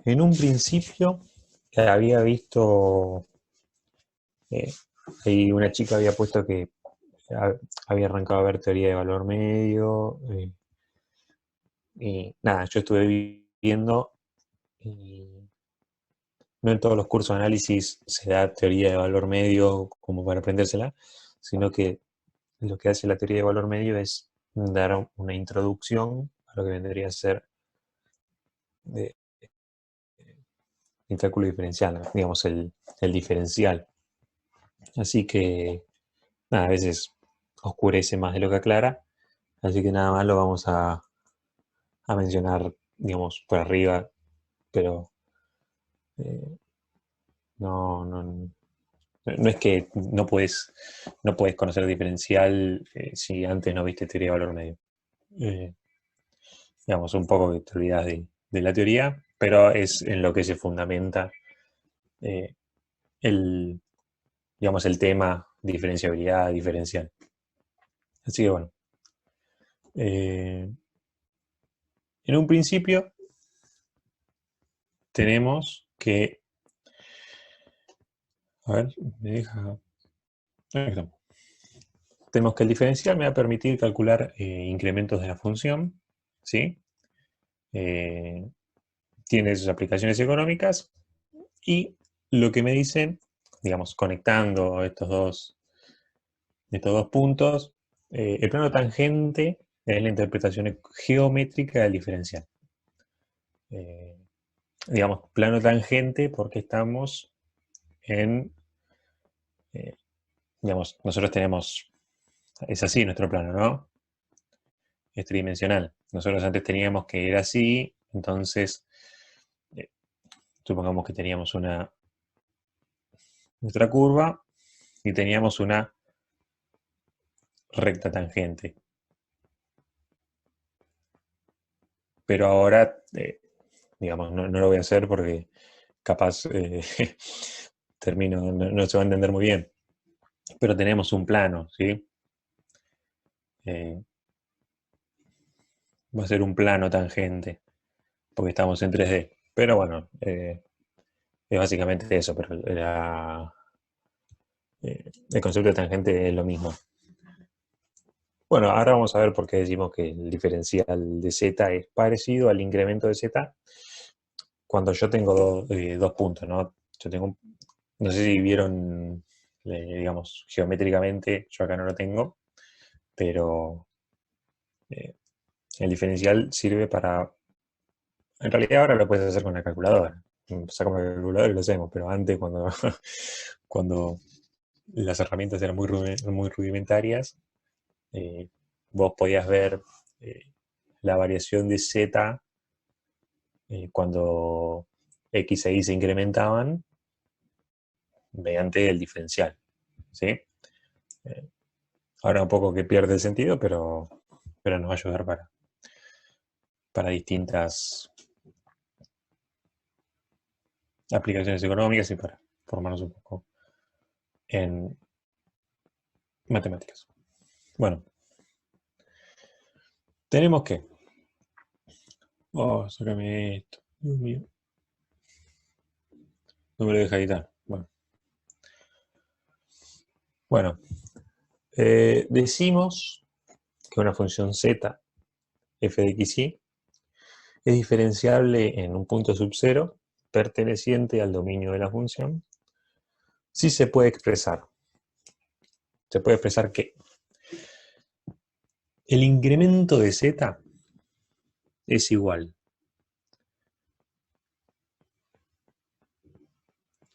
En un principio había visto, eh, ahí una chica había puesto que ha- había arrancado a ver teoría de valor medio, y nada, yo estuve viendo, y no en todos los cursos de análisis se da teoría de valor medio como para aprendérsela, sino que lo que hace la teoría de valor medio es dar una introducción a lo que vendría a ser de, el cálculo diferencial, ¿no? Digamos el diferencial. Así que nada, a veces oscurece más de lo que aclara, así que nada más lo vamos a mencionar, digamos, por arriba, pero eh, no, no es que no puedes conocer diferencial si antes no viste teoría de valor medio. Eh, digamos, un poco que te olvidas de la teoría, pero es en lo que se fundamenta eh, el, digamos, el tema diferenciabilidad diferencial. Así que bueno, eh, en un principio tenemos que, a ver, me deja, ahí está. Tenemos que el diferencial me va a permitir calcular incrementos de la función, ¿sí? Eh, tiene sus aplicaciones económicas y lo que me dicen, digamos, conectando estos dos puntos, el plano tangente es la interpretación geométrica del diferencial. Eh, digamos, plano tangente porque estamos en, eh, digamos, nosotros tenemos, es así nuestro plano, ¿no? Es tridimensional. Nosotros antes teníamos que era así, entonces, eh, supongamos que teníamos nuestra curva y teníamos una recta tangente. Pero ahora, digamos, no lo voy a hacer porque capaz no se va a entender muy bien. Pero tenemos un plano, ¿sí? Eh, va a ser un plano tangente, porque estamos en 3D. Pero bueno, es básicamente eso, pero el concepto de tangente es lo mismo. Bueno, ahora vamos a ver por qué decimos que el diferencial de z es parecido al incremento de z cuando yo tengo dos puntos, ¿no? No sé si vieron, digamos, geométricamente, yo acá no lo tengo, pero eh, el diferencial sirve para, en realidad ahora lo puedes hacer con la calculadora. Sacamos la calculadora y lo hacemos, pero antes cuando las herramientas eran muy rudimentarias, eh, vos podías ver eh, la variación de z cuando x e y se incrementaban mediante el diferencial, ¿sí? Eh, ahora un poco que pierde el sentido, pero nos va a ayudar para distintas aplicaciones económicas y para formarnos un poco en matemáticas. Bueno, tenemos que... Oh, sácame esto. Dios mío. No me lo deja editar. Bueno, decimos que una función z, f de x, y, es diferenciable en un punto subcero perteneciente al dominio de la función si se puede expresar. Se puede expresar que el incremento de z es igual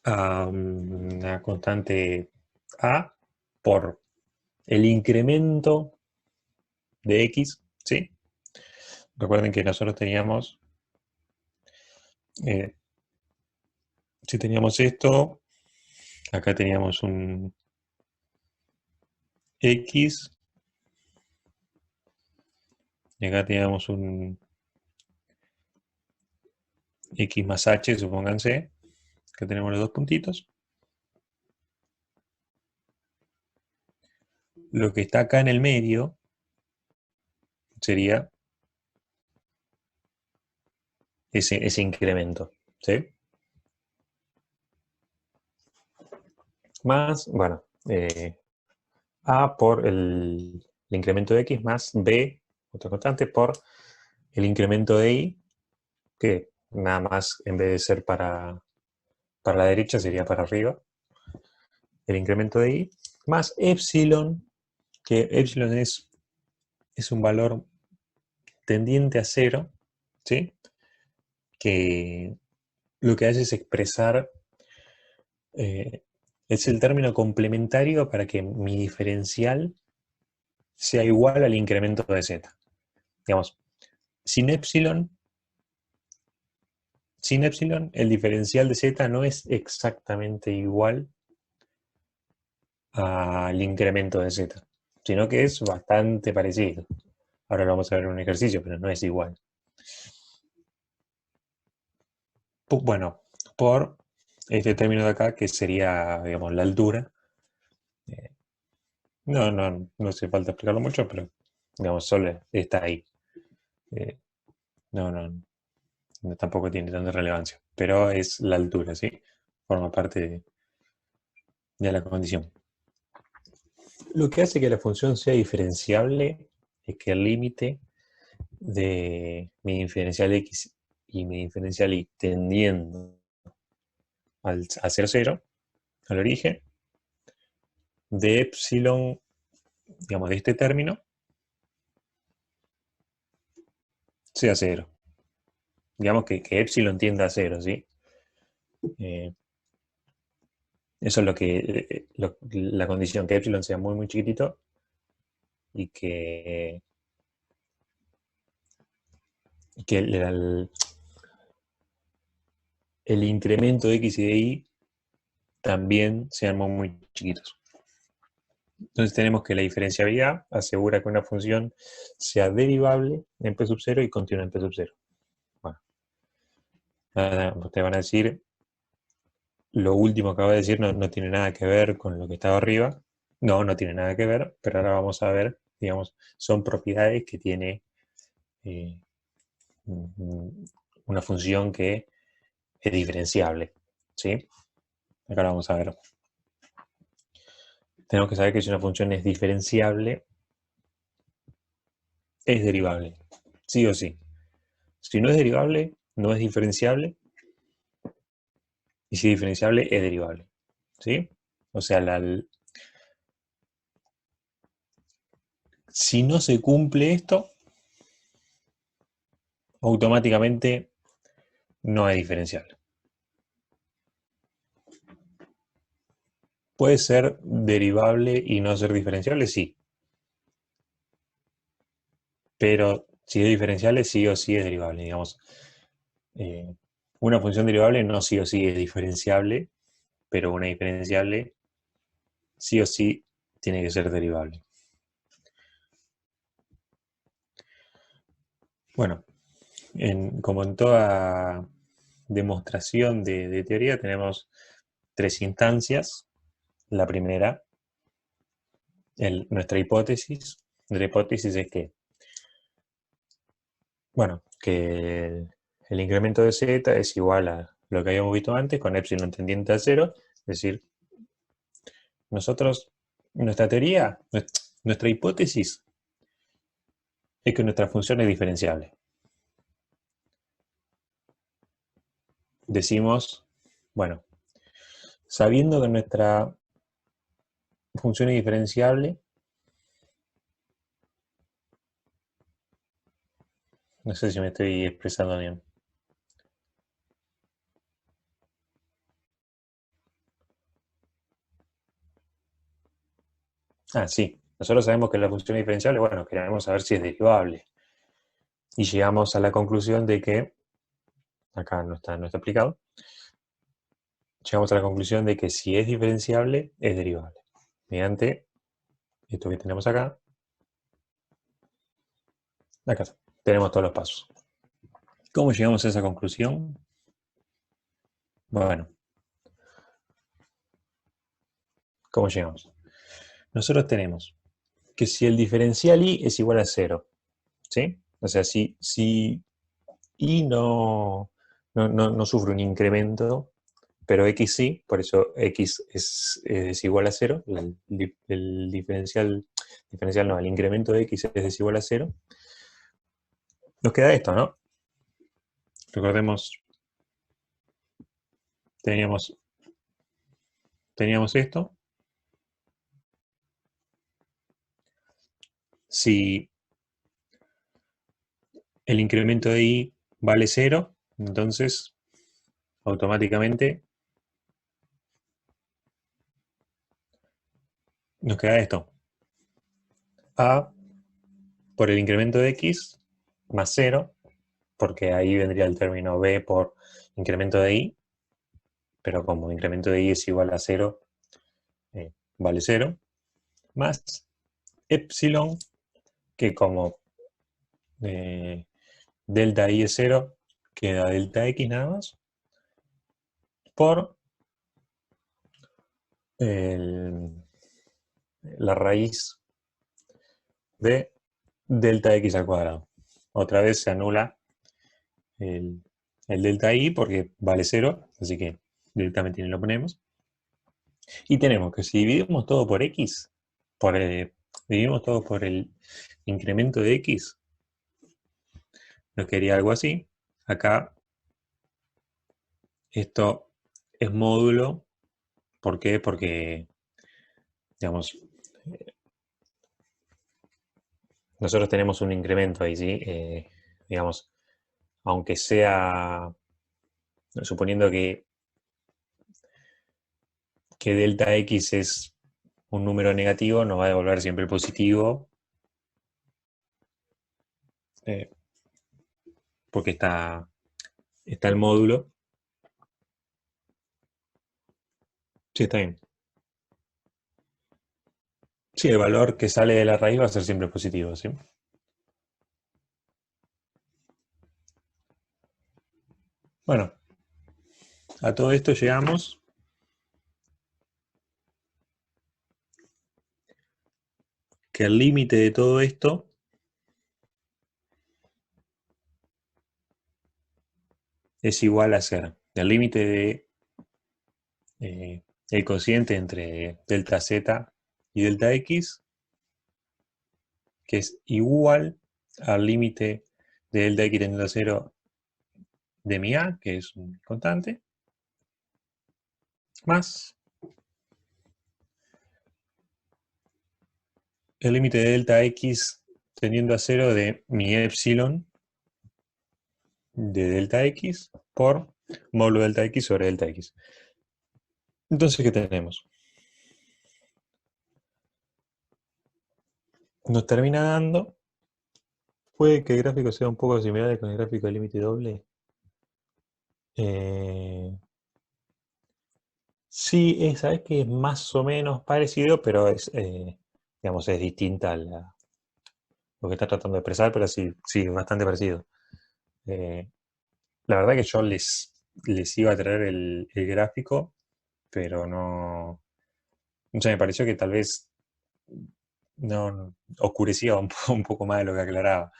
a una constante a por el incremento de x, ¿sí? Recuerden que nosotros teníamos, eh, si teníamos esto, acá teníamos un x y acá teníamos un x más h, supónganse, que tenemos los dos puntitos. Lo que está acá en el medio sería ese incremento, ¿sí? Más, bueno, A por el incremento de X más B, otra constante, por el incremento de Y, que nada más en vez de ser para la derecha sería para arriba, el incremento de Y, más epsilon, que epsilon es un valor tendiente a cero, ¿sí? Que lo que hace es expresar, es el término complementario para que mi diferencial sea igual al incremento de z. Digamos, sin epsilon, el diferencial de z no es exactamente igual al incremento de z, sino que es bastante parecido. Ahora lo vamos a ver en un ejercicio, pero no es igual. Bueno, por este término de acá, que sería, digamos, la altura. No hace falta explicarlo mucho, pero, digamos, solo está ahí. Eh, no, no, no, tampoco tiene tanta relevancia, pero es la altura, ¿sí? Forma parte de la condición. Lo que hace que la función sea diferenciable es que el límite de mi diferencial x y mi diferencial y tendiendo a ser cero, al origen, de epsilon, digamos, de este término, sea cero. Digamos que epsilon tiende a cero, ¿sí? Eso es lo que la condición, que epsilon sea muy, muy chiquitito y que el incremento de x y de y también sean muy, muy chiquitos. Entonces tenemos que la diferenciabilidad asegura que una función sea derivable en p sub 0 y continua en p sub 0. Bueno, ustedes van a decir, lo último que acabo de decir no tiene nada que ver con lo que estaba arriba. No tiene nada que ver, pero ahora vamos a ver, digamos, son propiedades que tiene eh, una función que es diferenciable, ¿sí? Acá lo vamos a ver. Tenemos que saber que si una función es diferenciable, es derivable, sí o sí. Si no es derivable, no es diferenciable, y si es diferenciable, es derivable, ¿sí? O sea, si no se cumple esto, automáticamente no es diferenciable. ¿Puede ser derivable y no ser diferenciable? Sí. Pero si es diferenciable, sí o sí es derivable. Digamos, una función derivable no sí o sí es diferenciable, pero una diferenciable sí o sí tiene que ser derivable. Bueno, como en toda demostración de teoría, tenemos tres instancias. La primera, nuestra hipótesis. La hipótesis es que, bueno, que el incremento de z es igual a lo que habíamos visto antes, con epsilon tendiente a cero. Es decir, nosotros, nuestra teoría, nuestra hipótesis es que nuestra función es diferenciable. Decimos, bueno, sabiendo que nuestra función es diferenciable, no sé si me estoy expresando bien. Ah, sí. Nosotros sabemos que la función es diferenciable, bueno, queremos saber si es derivable. Y llegamos a la conclusión de que, acá no está explicado, llegamos a la conclusión de que si es diferenciable, es derivable. Mediante esto que tenemos acá, tenemos todos los pasos. ¿Cómo llegamos a esa conclusión? Bueno, ¿cómo llegamos? Nosotros tenemos que si el diferencial y es igual a 0, ¿sí? O sea, si y no no sufre un incremento, pero x sí, por eso x es igual a 0, el diferencial no, el incremento de x es desigual a 0. Nos queda esto, ¿no? Recordemos, teníamos esto. Si el incremento de y vale 0, entonces automáticamente nos queda esto. A por el incremento de x más 0, porque ahí vendría el término b por incremento de y, pero como incremento de y es igual a 0, vale 0, más epsilon, que como delta y es 0, queda delta x nada más, por la raíz de delta x al cuadrado. Otra vez se anula el delta y porque vale 0, así que directamente ni lo ponemos. Y tenemos que si dividimos todo por x, dividimos todo por el incremento de x, nos quedaría algo así. Acá esto es módulo. ¿Por qué? Porque, digamos, nosotros tenemos un incremento ahí, ¿sí? Digamos, aunque sea, suponiendo que delta x es un número negativo, nos va a devolver siempre positivo, porque está el módulo. Sí, está bien. Sí, el valor que sale de la raíz va a ser siempre positivo, ¿sí? Bueno, a todo esto llegamos que el límite de todo esto es igual a ser el límite de el cociente entre delta z y delta x, que es igual al límite de delta x tendiendo a 0 de mi a, que es un constante, más el límite de delta x tendiendo a 0 de mi epsilon de delta x por módulo delta x sobre delta x. Entonces, ¿qué tenemos? Nos termina dando, puede que el gráfico sea un poco similar con el gráfico de límite doble. Sí, sabes que es más o menos parecido, pero es, digamos, es distinta a lo que está tratando de expresar, pero sí, sí, bastante parecido. Eh, la verdad que yo les iba a traer el gráfico, pero no, o sea, me pareció que tal vez no oscurecía un poco más de lo que aclaraba.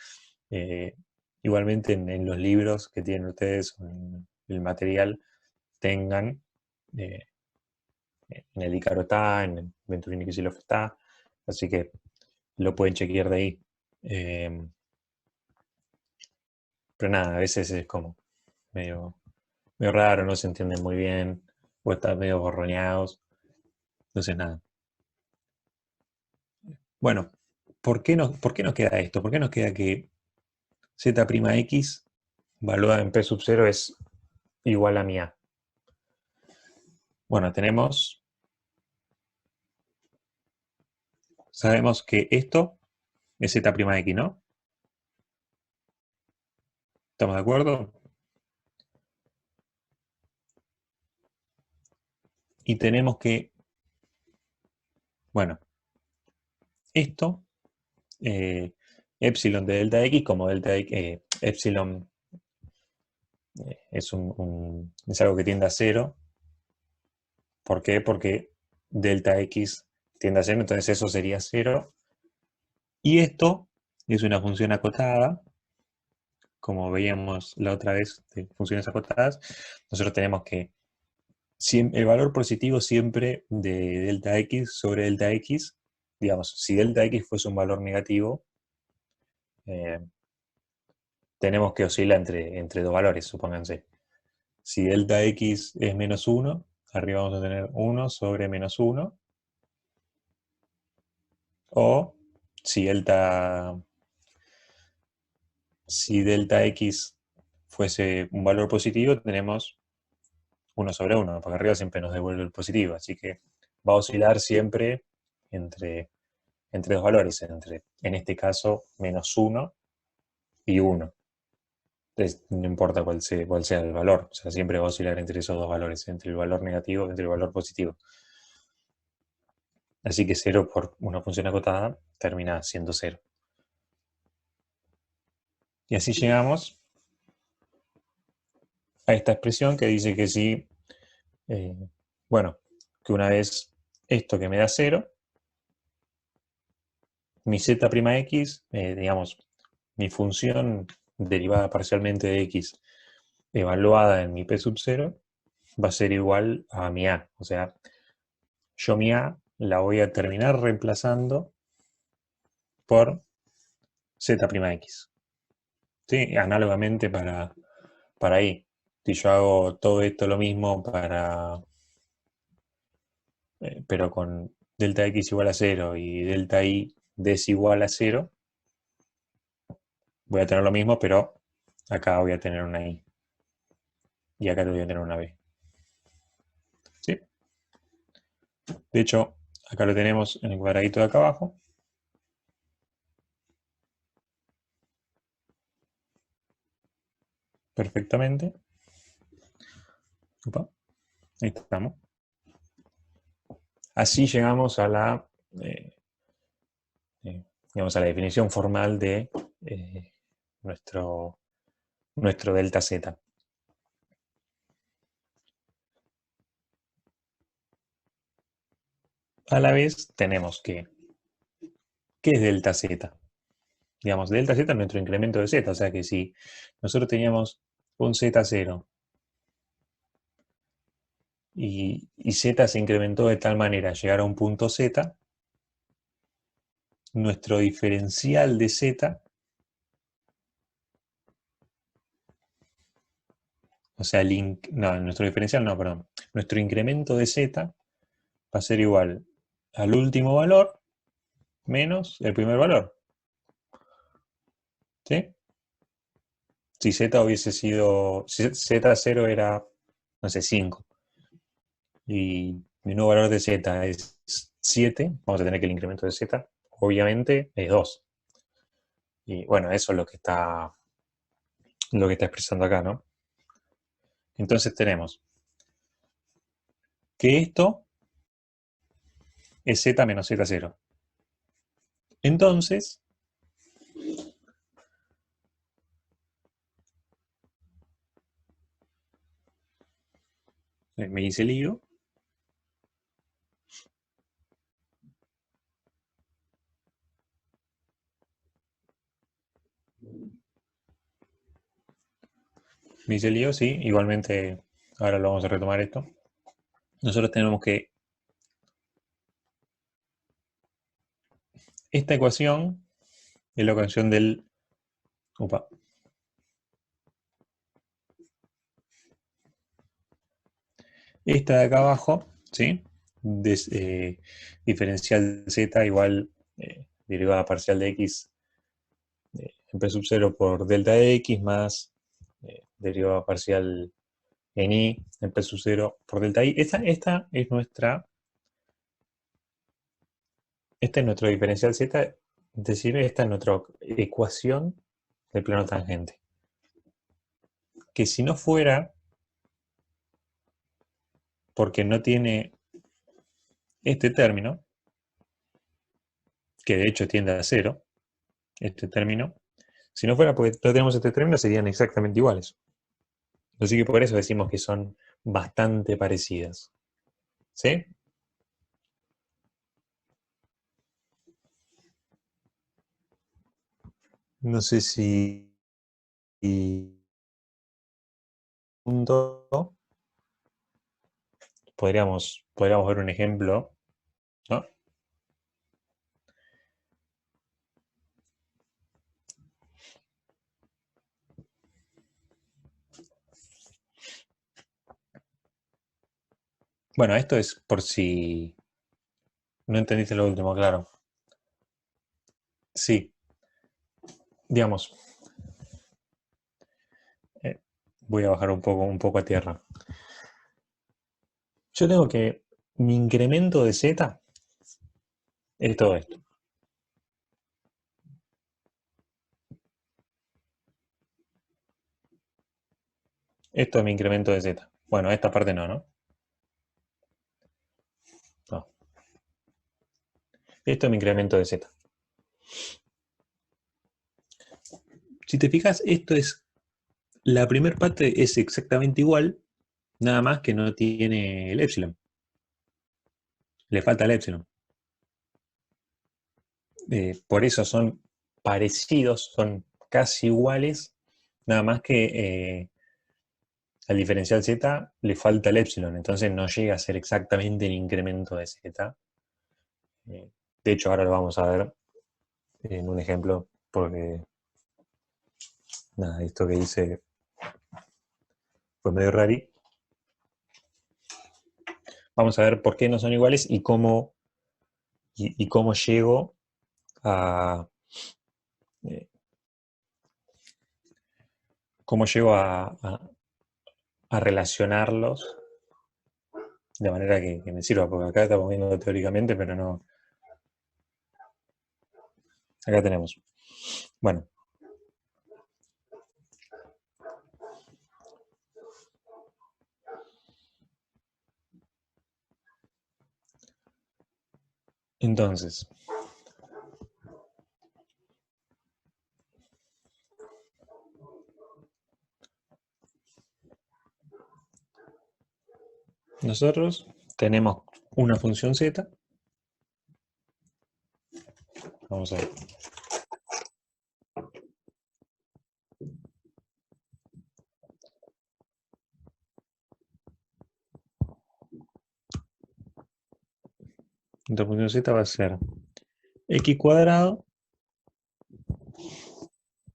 Eh, igualmente en los libros que tienen ustedes, en el material, tengan, eh, en el Ícaro está, en el Venturini Kicillof está, así que lo pueden chequear de ahí. Pero nada, a veces es como medio, medio raro, no se entienden muy bien, o están medio borroneados, entonces nada. Bueno, ¿por qué nos queda esto? ¿Por qué nos queda que z'x valuada en p sub 0 es igual a mi a? Bueno, sabemos que esto es z'x, ¿no? ¿Estamos de acuerdo? Y tenemos que, bueno, esto, epsilon de delta x, como delta x, epsilon es algo que tiende a 0. ¿Por qué? Porque delta x tiende a 0, entonces eso sería 0. Y esto es una función acotada como veíamos la otra vez de funciones acotadas, nosotros tenemos que el valor positivo siempre de delta x sobre delta x, digamos, si delta x fuese un valor negativo, eh, tenemos que oscilar entre dos valores, supónganse. Si delta x es menos 1, arriba vamos a tener 1 sobre menos 1. O si delta x fuese un valor positivo, tenemos 1 sobre 1, porque arriba siempre nos devuelve el positivo. Así que va a oscilar siempre entre, entre dos valores, en este caso, menos 1 y 1. Entonces, no importa cuál sea el valor, o sea, siempre va a oscilar entre esos dos valores, entre el valor negativo y entre el valor positivo. Así que 0 por una función acotada termina siendo 0. Y así llegamos a esta expresión que dice que si, eh, bueno, que una vez esto que me da 0, mi z'x, digamos, mi función derivada parcialmente de x evaluada en mi p sub 0 va a ser igual a mi a. O sea, yo mi a la voy a terminar reemplazando por z'x. ¿Sí? Análogamente para ahí. Si yo hago todo esto lo mismo pero con delta x igual a 0 y delta y desigual a 0, voy a tener lo mismo, pero acá voy a tener una i. Y acá voy a tener una b. ¿Sí? De hecho, acá lo tenemos en el cuadradito de acá abajo. Perfectamente. Opa, ahí estamos. Así llegamos a eh, digamos, a la definición formal de nuestro, nuestro delta z. A la vez tenemos que, ¿qué es delta z? Digamos, delta z es nuestro incremento de z, o sea que si nosotros teníamos un z0 y z se incrementó de tal manera a llegar a un punto z, nuestro diferencial de z, o sea, no, nuestro diferencial no, perdón, nuestro incremento de z va a ser igual al último valor menos el primer valor. ¿Sí? Si z hubiese sido, si z0 era, no sé, 5, y mi nuevo valor de z es 7, vamos a tener que el incremento de z, obviamente, es 2. Y bueno, eso es lo que está expresando acá, ¿no? Entonces tenemos que esto es z menos z0. Entonces, me hice lío. Me hice lío, sí. Igualmente, ahora lo vamos a retomar esto. Nosotros tenemos que esta ecuación es la ecuación del... Opa. Esta de acá abajo, ¿sí? Diferencial z igual derivada parcial de x en p sub 0 por delta de x más derivada parcial en y en p sub 0 por delta y. Este es nuestro diferencial z, es decir, esta es nuestra ecuación del plano tangente. Que si no fuera porque no tiene este término, que de hecho tiende a 0, este término, si no fuera porque no tenemos este término, serían exactamente iguales. Así que por eso decimos que son bastante parecidas. ¿Sí? No sé si punto, podríamos ver un ejemplo, ¿no? Bueno, esto es por si no entendiste lo último, claro. Sí, digamos, eh, voy a bajar un poco a tierra. Yo tengo que mi incremento de z es todo esto. Esto es mi incremento de z. Bueno, esta parte no, ¿no? No. Esto es mi incremento de z. Si te fijas, la primera parte es exactamente igual, nada más que no tiene el epsilon. Le falta el epsilon. Por eso son parecidos, son casi iguales, nada más que al diferencial z le falta el epsilon, entonces no llega a ser exactamente el incremento de z. De hecho, ahora lo vamos a ver en un ejemplo, porque nada, esto que hice fue medio rari. Vamos a ver por qué no son iguales y cómo llego a, eh, a relacionarlos de manera que me sirva, porque acá estamos viendo teóricamente, pero no. Acá tenemos. Bueno, entonces, nosotros tenemos una función z. Vamos a ver. Nuestra función z va a ser x cuadrado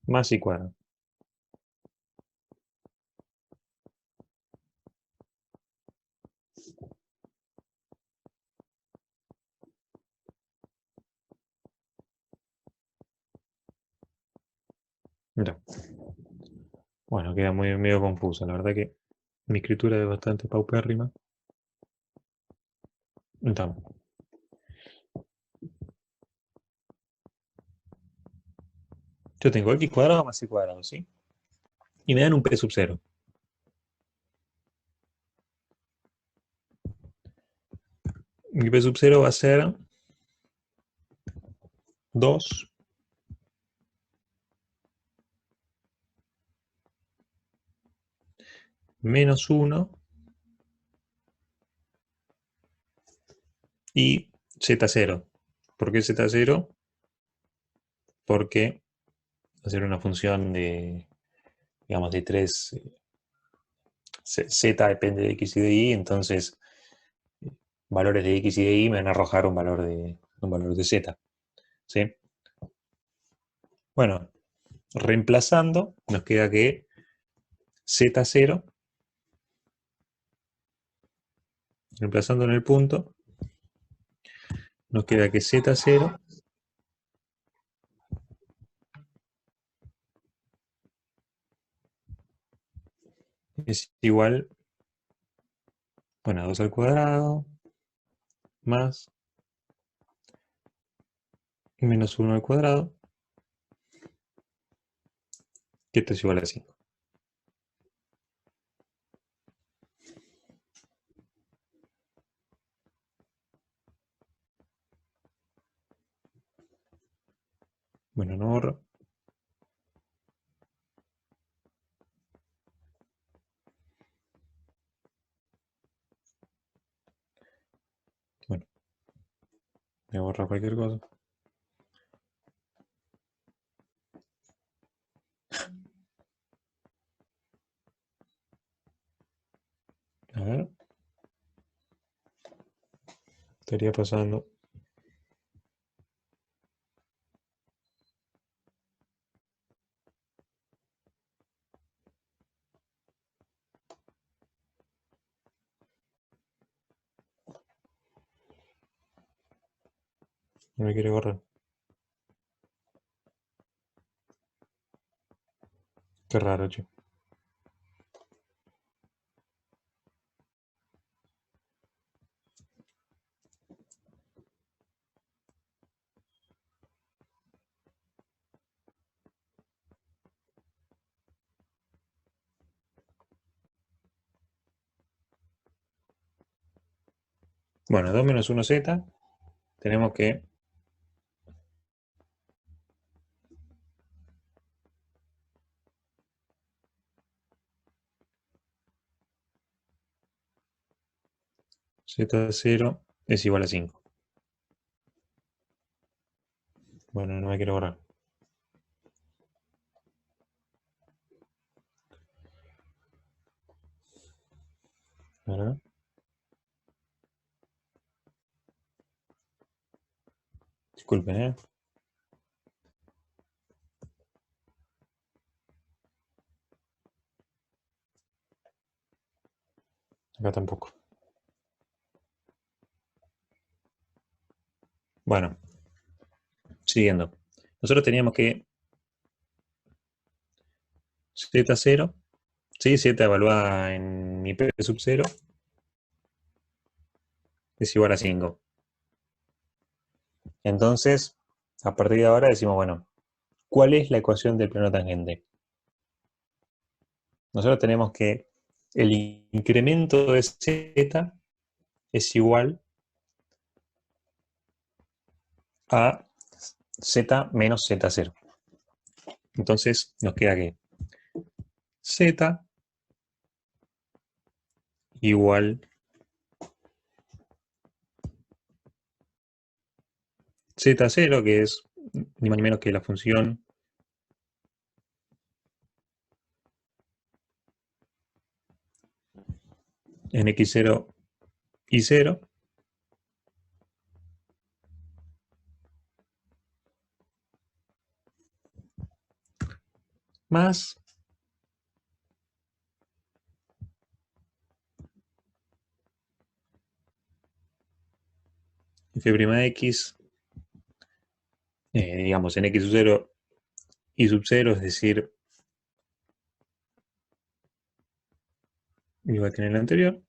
más y cuadrado. Mira. Bueno, queda muy medio confuso. La verdad que mi escritura es bastante paupérrima. Entonces, yo tengo x cuadrado más y cuadrado, ¿sí? Y me dan un p sub 0. Mi p sub 0 va a ser 2 menos 1 y z0. ¿Por qué z0? Porque va a ser una función de, digamos, de 3. Z depende de x y de y, entonces valores de x y de y me van a arrojar un valor de z. ¿Sí? Bueno, reemplazando, nos queda que z0, reemplazando en el punto, nos queda que z0 es igual, bueno, a 2 al cuadrado más menos 1 al cuadrado, que esto es igual a 5. Bueno, no borro. Bueno, voy a borrar cualquier cosa. estaría pasando. No me quiere borrar. Qué raro, che. Bueno, 2 menos 1z, tenemos que z0 es igual a 5. Bueno, no me quiero borrar. ¿Verdad? Disculpen, ¿eh? Acá tampoco. Bueno, siguiendo. Nosotros teníamos que z0, ¿sí? Z evaluada en mi p sub 0 es igual a 5. Entonces, a partir de ahora decimos, bueno, ¿cuál es la ecuación del plano tangente? Nosotros tenemos que el incremento de z es igual a z menos z0. Entonces nos queda que z igual z0, que es ni más ni menos que la función en x0 y 0, más f'x, digamos, en x sub 0 y sub 0, es decir, igual que en el anterior.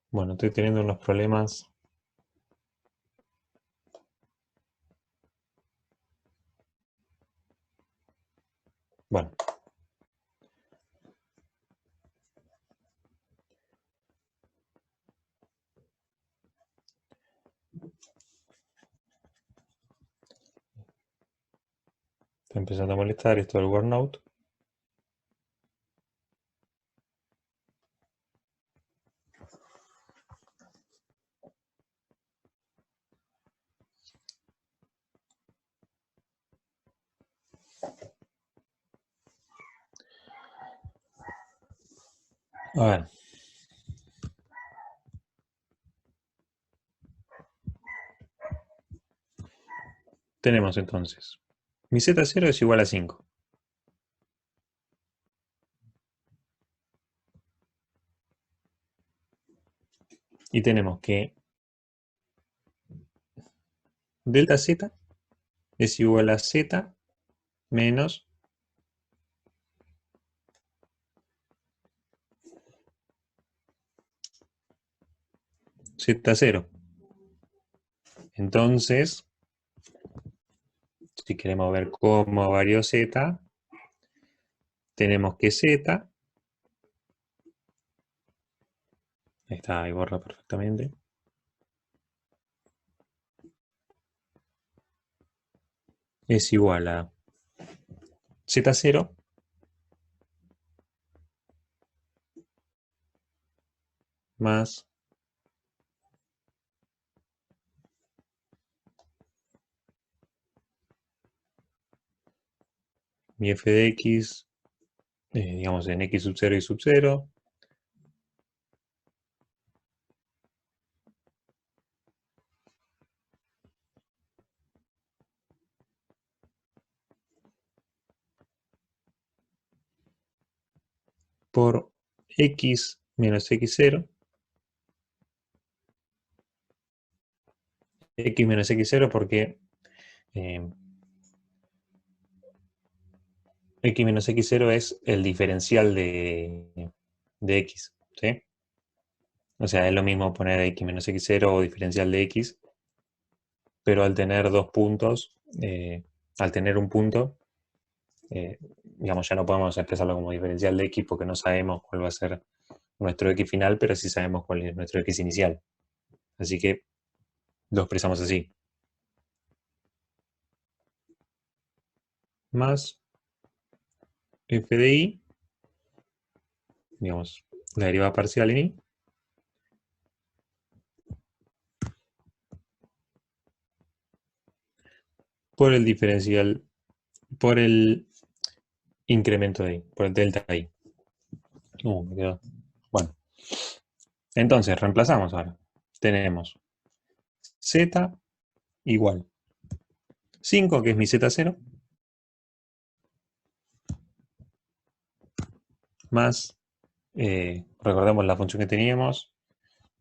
Bueno, estoy teniendo unos problemas. Bueno, está empezando a molestar esto del Wornout. A ver. Tenemos entonces, mi z0 es igual a 5. Y tenemos que delta z es igual a z menos z0. Entonces, si queremos ver cómo varió z, tenemos que z, ahí está, ahí borra perfectamente, es igual a z0 más mi f de x, digamos en x sub 0 y sub 0, por x menos x0, x menos x0 porque eh, x menos x0 es el diferencial de x, ¿sí? O sea, es lo mismo poner x menos x0 o diferencial de x, pero al tener dos puntos, al tener un punto, digamos, ya no podemos expresarlo como diferencial de x porque no sabemos cuál va a ser nuestro x final, pero sí sabemos cuál es nuestro x inicial. Así que lo expresamos así. Más f de y, digamos, la derivada parcial en y, por el diferencial, por el incremento de y, por el delta i. Me quedó. Bueno, entonces reemplazamos ahora. Tenemos z igual 5, que es mi z0, más, recordemos la función que teníamos,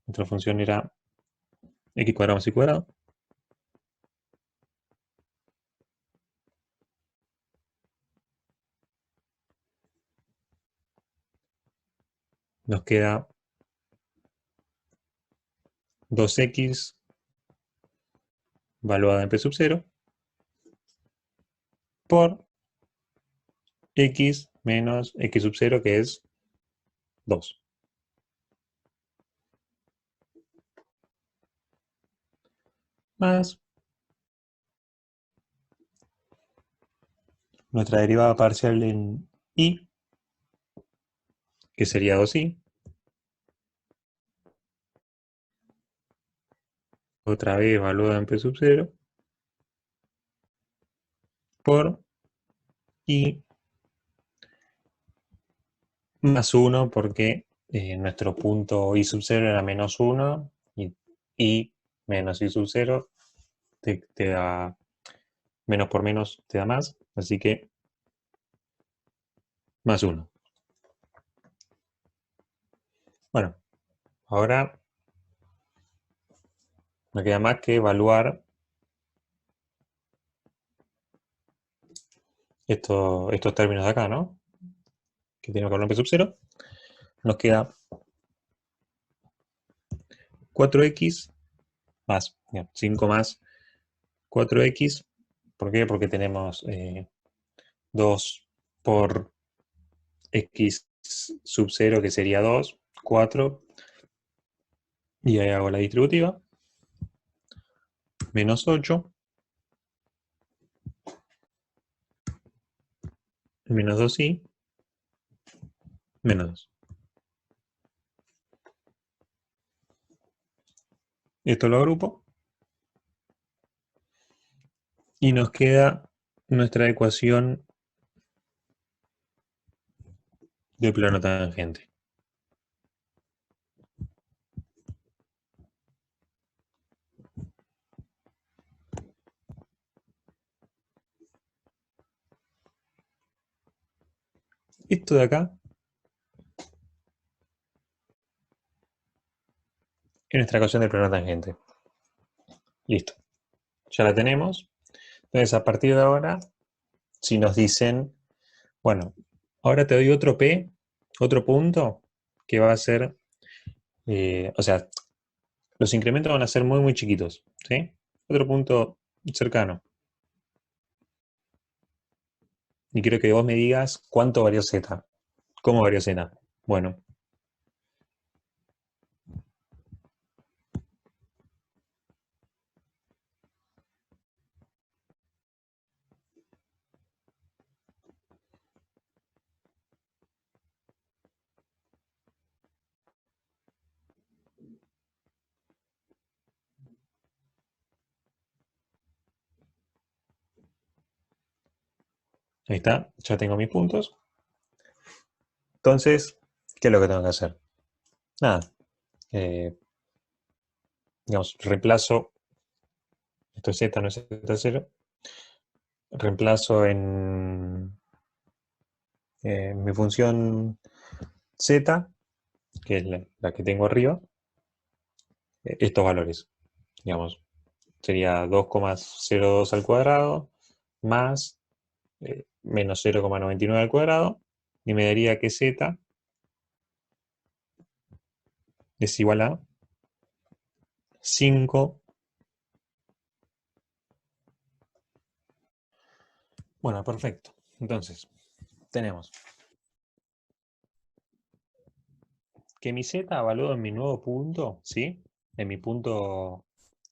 nuestra función era x cuadrado más y cuadrado, nos queda 2x valuada en p sub 0 por x menos x sub 0, que es 2. Más nuestra derivada parcial en y, que sería 2i, otra vez valuada en p sub 0, por y más 1, porque nuestro punto i sub 0 era menos 1, y menos i sub 0 te da menos por menos, te da más, así que más 1. Bueno, ahora no queda más que evaluar estos términos de acá, ¿no? Que tiene valor en p sub 0. Nos queda 4x más 5 más 4x. ¿Por qué? Porque tenemos 2 por x sub 0, que sería 2, 4. Y ahí hago la distributiva. Menos 8. Menos 2i. Menos 2. Esto lo agrupo. Y nos queda nuestra ecuación de plano tangente. Esto de acá es nuestra ecuación de plano tangente. Listo. Ya la tenemos. Entonces, a partir de ahora, si nos dicen, bueno, ahora te doy otro P, otro punto, que va a ser, o sea, los incrementos van a ser muy, muy chiquitos, ¿sí? Otro punto cercano. Y quiero que vos me digas cuánto varió Z. ¿Cómo varió Z? Bueno, Ahí está, ya tengo mis puntos. Entonces, ¿qué es lo que tengo que hacer? Nada, digamos, reemplazo, esto es z, no es z0, reemplazo en mi función z, que es la que tengo arriba, estos valores. Digamos, sería 2,02 al cuadrado más menos 0,99 al cuadrado, y me daría que z es igual a 5. Bueno, perfecto. Entonces, tenemos que mi z evaluado en mi nuevo punto, ¿sí? En mi punto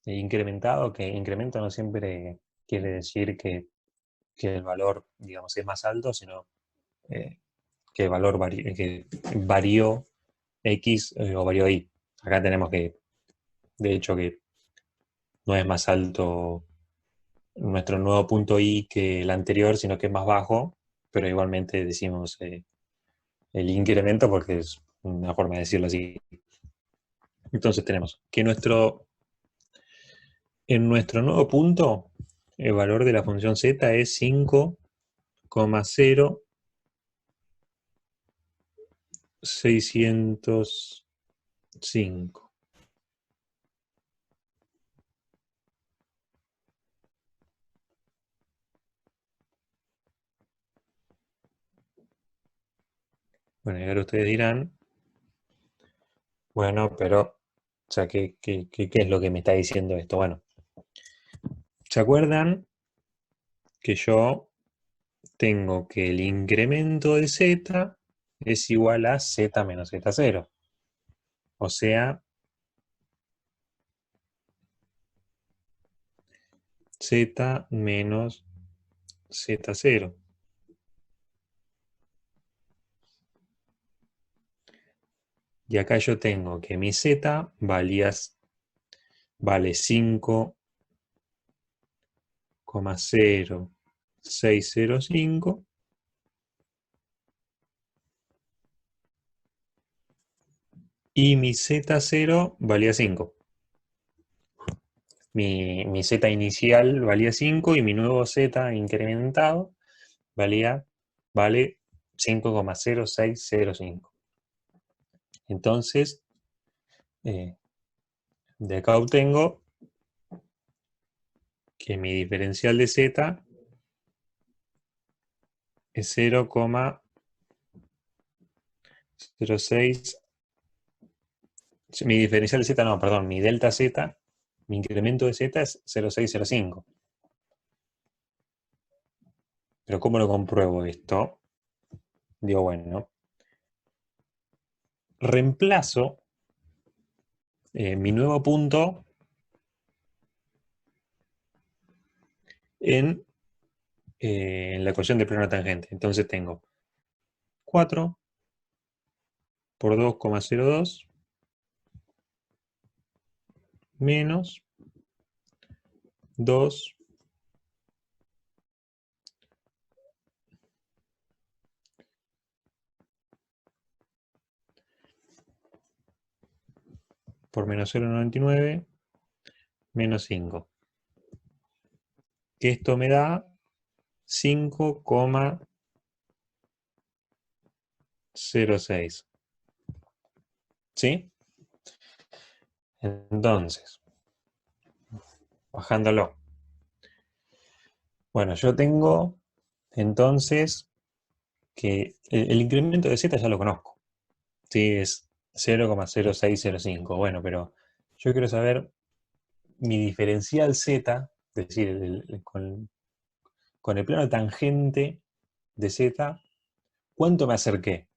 incrementado, que incremento no siempre quiere decir que el valor, digamos, es más alto, sino eh, que el valor que varió X o varió Y. Acá tenemos que, de hecho, que no es más alto nuestro nuevo punto Y que el anterior, sino que es más bajo, pero igualmente decimos el incremento porque es una forma de decirlo así. Entonces tenemos que en nuestro nuevo punto el valor de la función z es 5,0605. Bueno, y ahora ustedes dirán, bueno, pero, o sea, ¿qué es lo que me está diciendo esto? Bueno, ¿se acuerdan que yo tengo que el incremento de z es igual a z menos z0? O sea, z menos z0. Y acá yo tengo que mi z vale 5,0605 y mi z0 valía 5. Mi z inicial valía 5 y mi nuevo z incrementado vale 5,0605. Entonces, eh, de acá obtengo que mi diferencial de z es 0,06. Mi diferencial de z, no, perdón, mi delta z, mi incremento de z es 0,605. Pero ¿cómo lo compruebo esto? Digo, bueno, reemplazo mi nuevo punto en la ecuación de plano tangente. Entonces tengo 4 por 2,02 menos 2 por menos 0,99 menos 5. Que esto me da 5,06. ¿Sí? Entonces, bajándolo. Bueno, yo tengo entonces que el incremento de z ya lo conozco. Sí, es 0,0605. Bueno, pero yo quiero saber mi diferencial z, es decir, con el plano tangente de z, ¿cuánto me acerqué?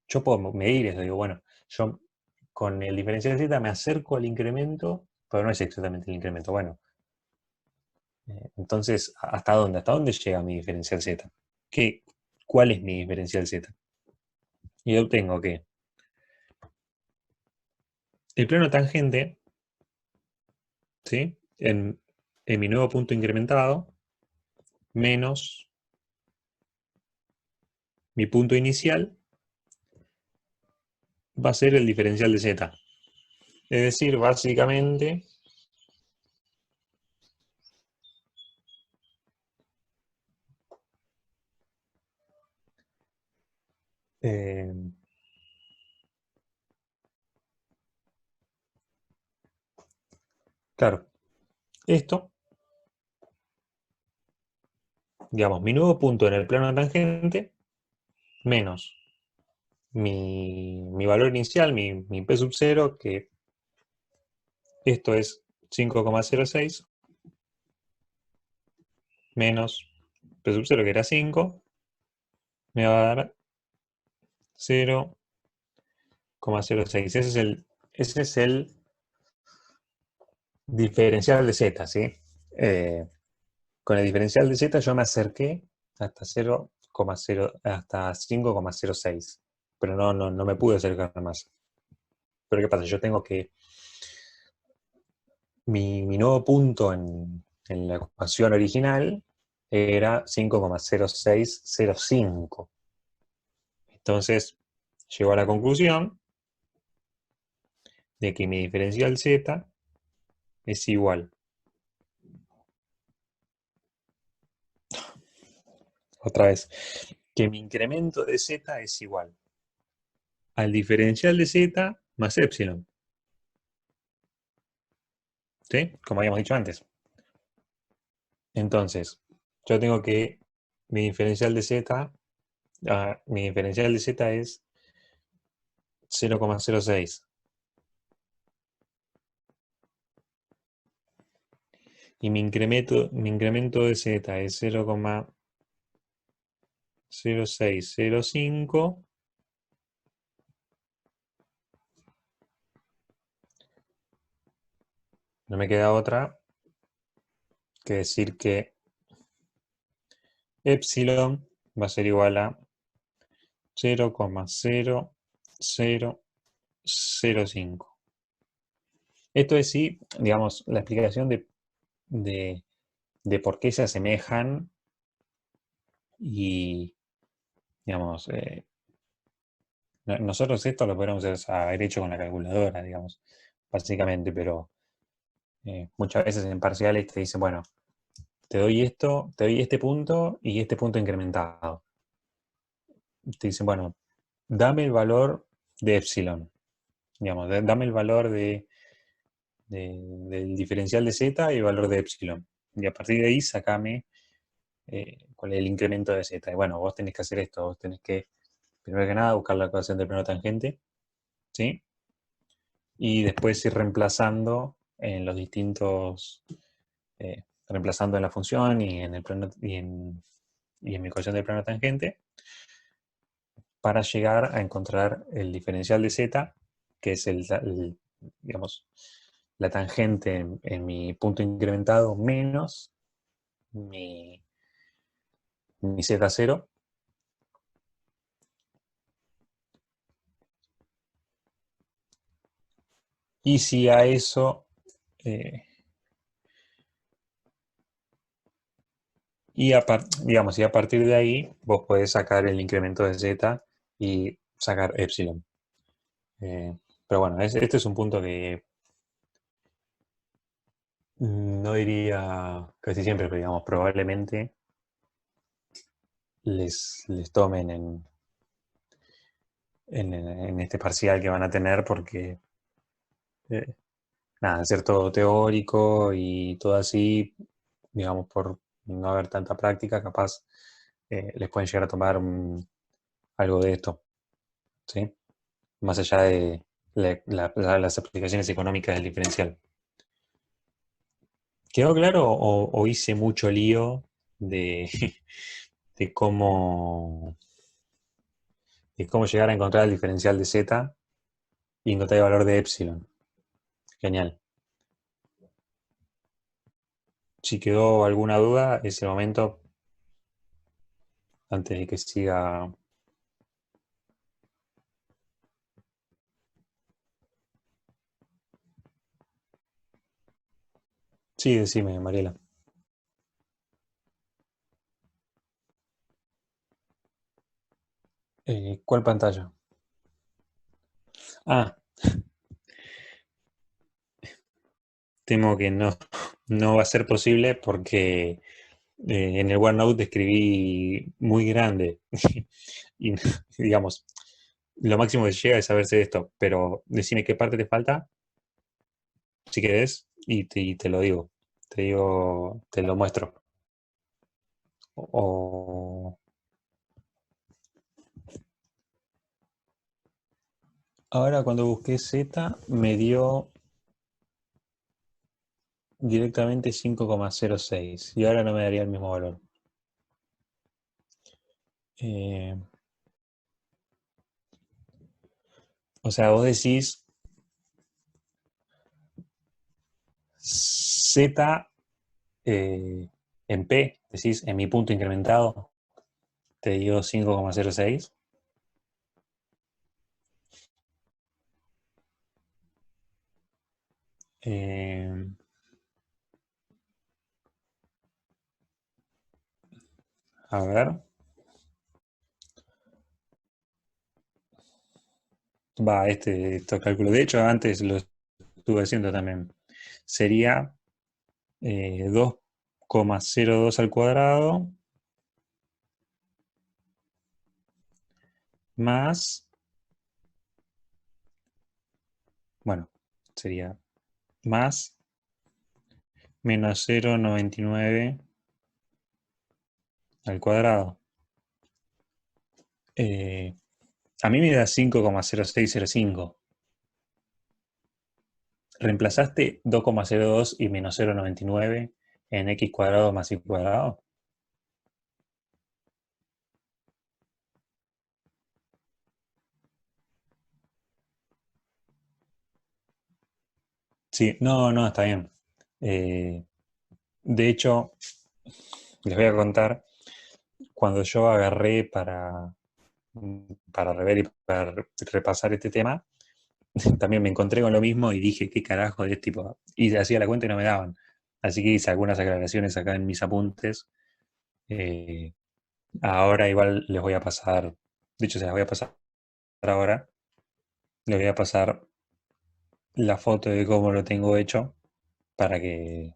Yo puedo medir eso, digo, bueno, yo con el diferencial z me acerco al incremento, pero no es exactamente el incremento. Bueno, entonces, ¿hasta dónde? ¿Hasta dónde llega mi diferencial z? ¿Cuál es mi diferencial z? Y obtengo que el plano tangente, ¿sí? En mi nuevo punto incrementado, menos mi punto inicial va a ser el diferencial de z. Es decir, básicamente, eh, claro, esto, digamos, mi nuevo punto en el plano tangente menos mi valor inicial, mi P sub 0, que esto es 5,06, menos P sub 0, que era 5, me va a dar 0,06. Ese es el diferencial de z, ¿sí? Eh, con el diferencial de z yo me acerqué hasta 0,0, hasta 5,06, pero no me pude acercar más. Pero ¿qué pasa? Yo tengo que mi nuevo punto en la ecuación original era 5,0605. Entonces, llego a la conclusión de que mi diferencial z es igual, otra vez, que mi incremento de z es igual al diferencial de z más epsilon, ¿sí? Como habíamos dicho antes. Entonces, yo tengo que mi diferencial de z, mi diferencial de z es 0,06. Y mi incremento de z es 0,0605. No me queda otra que decir que epsilon va a ser igual a 0,0005. Esto es sí, digamos, la explicación de, de por qué se asemejan y, digamos, nosotros esto lo podríamos haber hecho con la calculadora, digamos, básicamente, pero muchas veces en parciales te dicen, bueno, te doy esto, te doy este punto y este punto incrementado. Te dicen, bueno, dame el valor de epsilon, digamos, dame el valor del diferencial de z y el valor de epsilon. Y a partir de ahí sacame cuál es el incremento de z. Y bueno, vos tenés que hacer esto, vos tenés que, primero que nada, buscar la ecuación del plano tangente, ¿sí? Y después ir reemplazando en los distintos, reemplazando en la función y en el plano, y en mi ecuación del plano tangente, para llegar a encontrar el diferencial de z, que es digamos, la tangente en mi punto incrementado menos mi z0. Y si a eso, eh, digamos, y a partir de ahí vos podés sacar el incremento de z y sacar epsilon. Pero bueno, este es un punto que no diría casi siempre, pero digamos, probablemente les tomen en este parcial que van a tener porque, eh, nada, ser todo teórico y todo así, digamos, por no haber tanta práctica, capaz les pueden llegar a tomar algo de esto, ¿sí? Más allá de las aplicaciones económicas del diferencial. ¿Quedó claro o hice mucho lío de, de cómo, de cómo llegar a encontrar el diferencial de z y encontrar el valor de epsilon? Genial. Si quedó alguna duda, es el momento antes de que siga. Sí, decime, Mariela. ¿Cuál pantalla? Ah, temo que no, no va a ser posible porque en el OneNote escribí muy grande. Y digamos, lo máximo que llega es saberse esto, pero decime qué parte te falta, si querés, y te lo digo. Te digo, te lo muestro. O ahora cuando busqué Z me dio directamente 5,06 y ahora no me daría el mismo valor. Eh, o sea, vos decís Z en P, decís en mi punto incrementado, te dio 5,06. Eh, a ver, va, estos cálculos. De hecho, antes lo estuve haciendo también. Sería 2,02 al cuadrado más, bueno, sería más menos 0,99 al cuadrado. Eh, a mí me da 5,0605. ¿Reemplazaste 2,02 y menos 0,99 en x cuadrado más y cuadrado? Sí, no, no, está bien. Eh, de hecho, les voy a contar, cuando yo agarré para rever y para repasar este tema, también me encontré con lo mismo y dije, ¿qué carajo es tipo? Y hacía la cuenta y no me daban. Así que hice algunas aclaraciones acá en mis apuntes. Eh, ahora igual les voy a pasar, de hecho se las voy a pasar ahora, les voy a pasar la foto de cómo lo tengo hecho para que,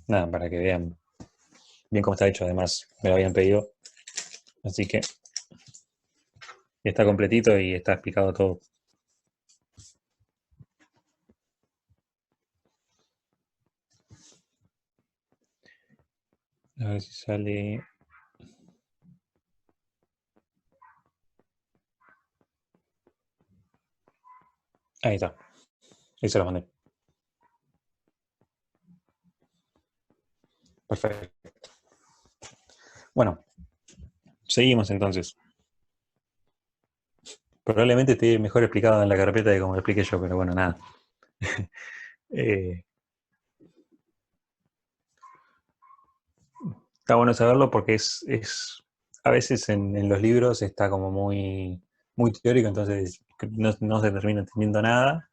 nada, para que vean bien cómo está hecho. Además, me lo habían pedido. Así que está completito y está explicado todo. A ver si sale. Ahí está. Ahí se lo mandé. Perfecto. Bueno, seguimos entonces. Probablemente esté mejor explicado en la carpeta de como lo expliqué yo, pero bueno, nada. Eh, está bueno saberlo porque a veces en los libros está como muy, muy teórico, entonces no se termina entendiendo nada.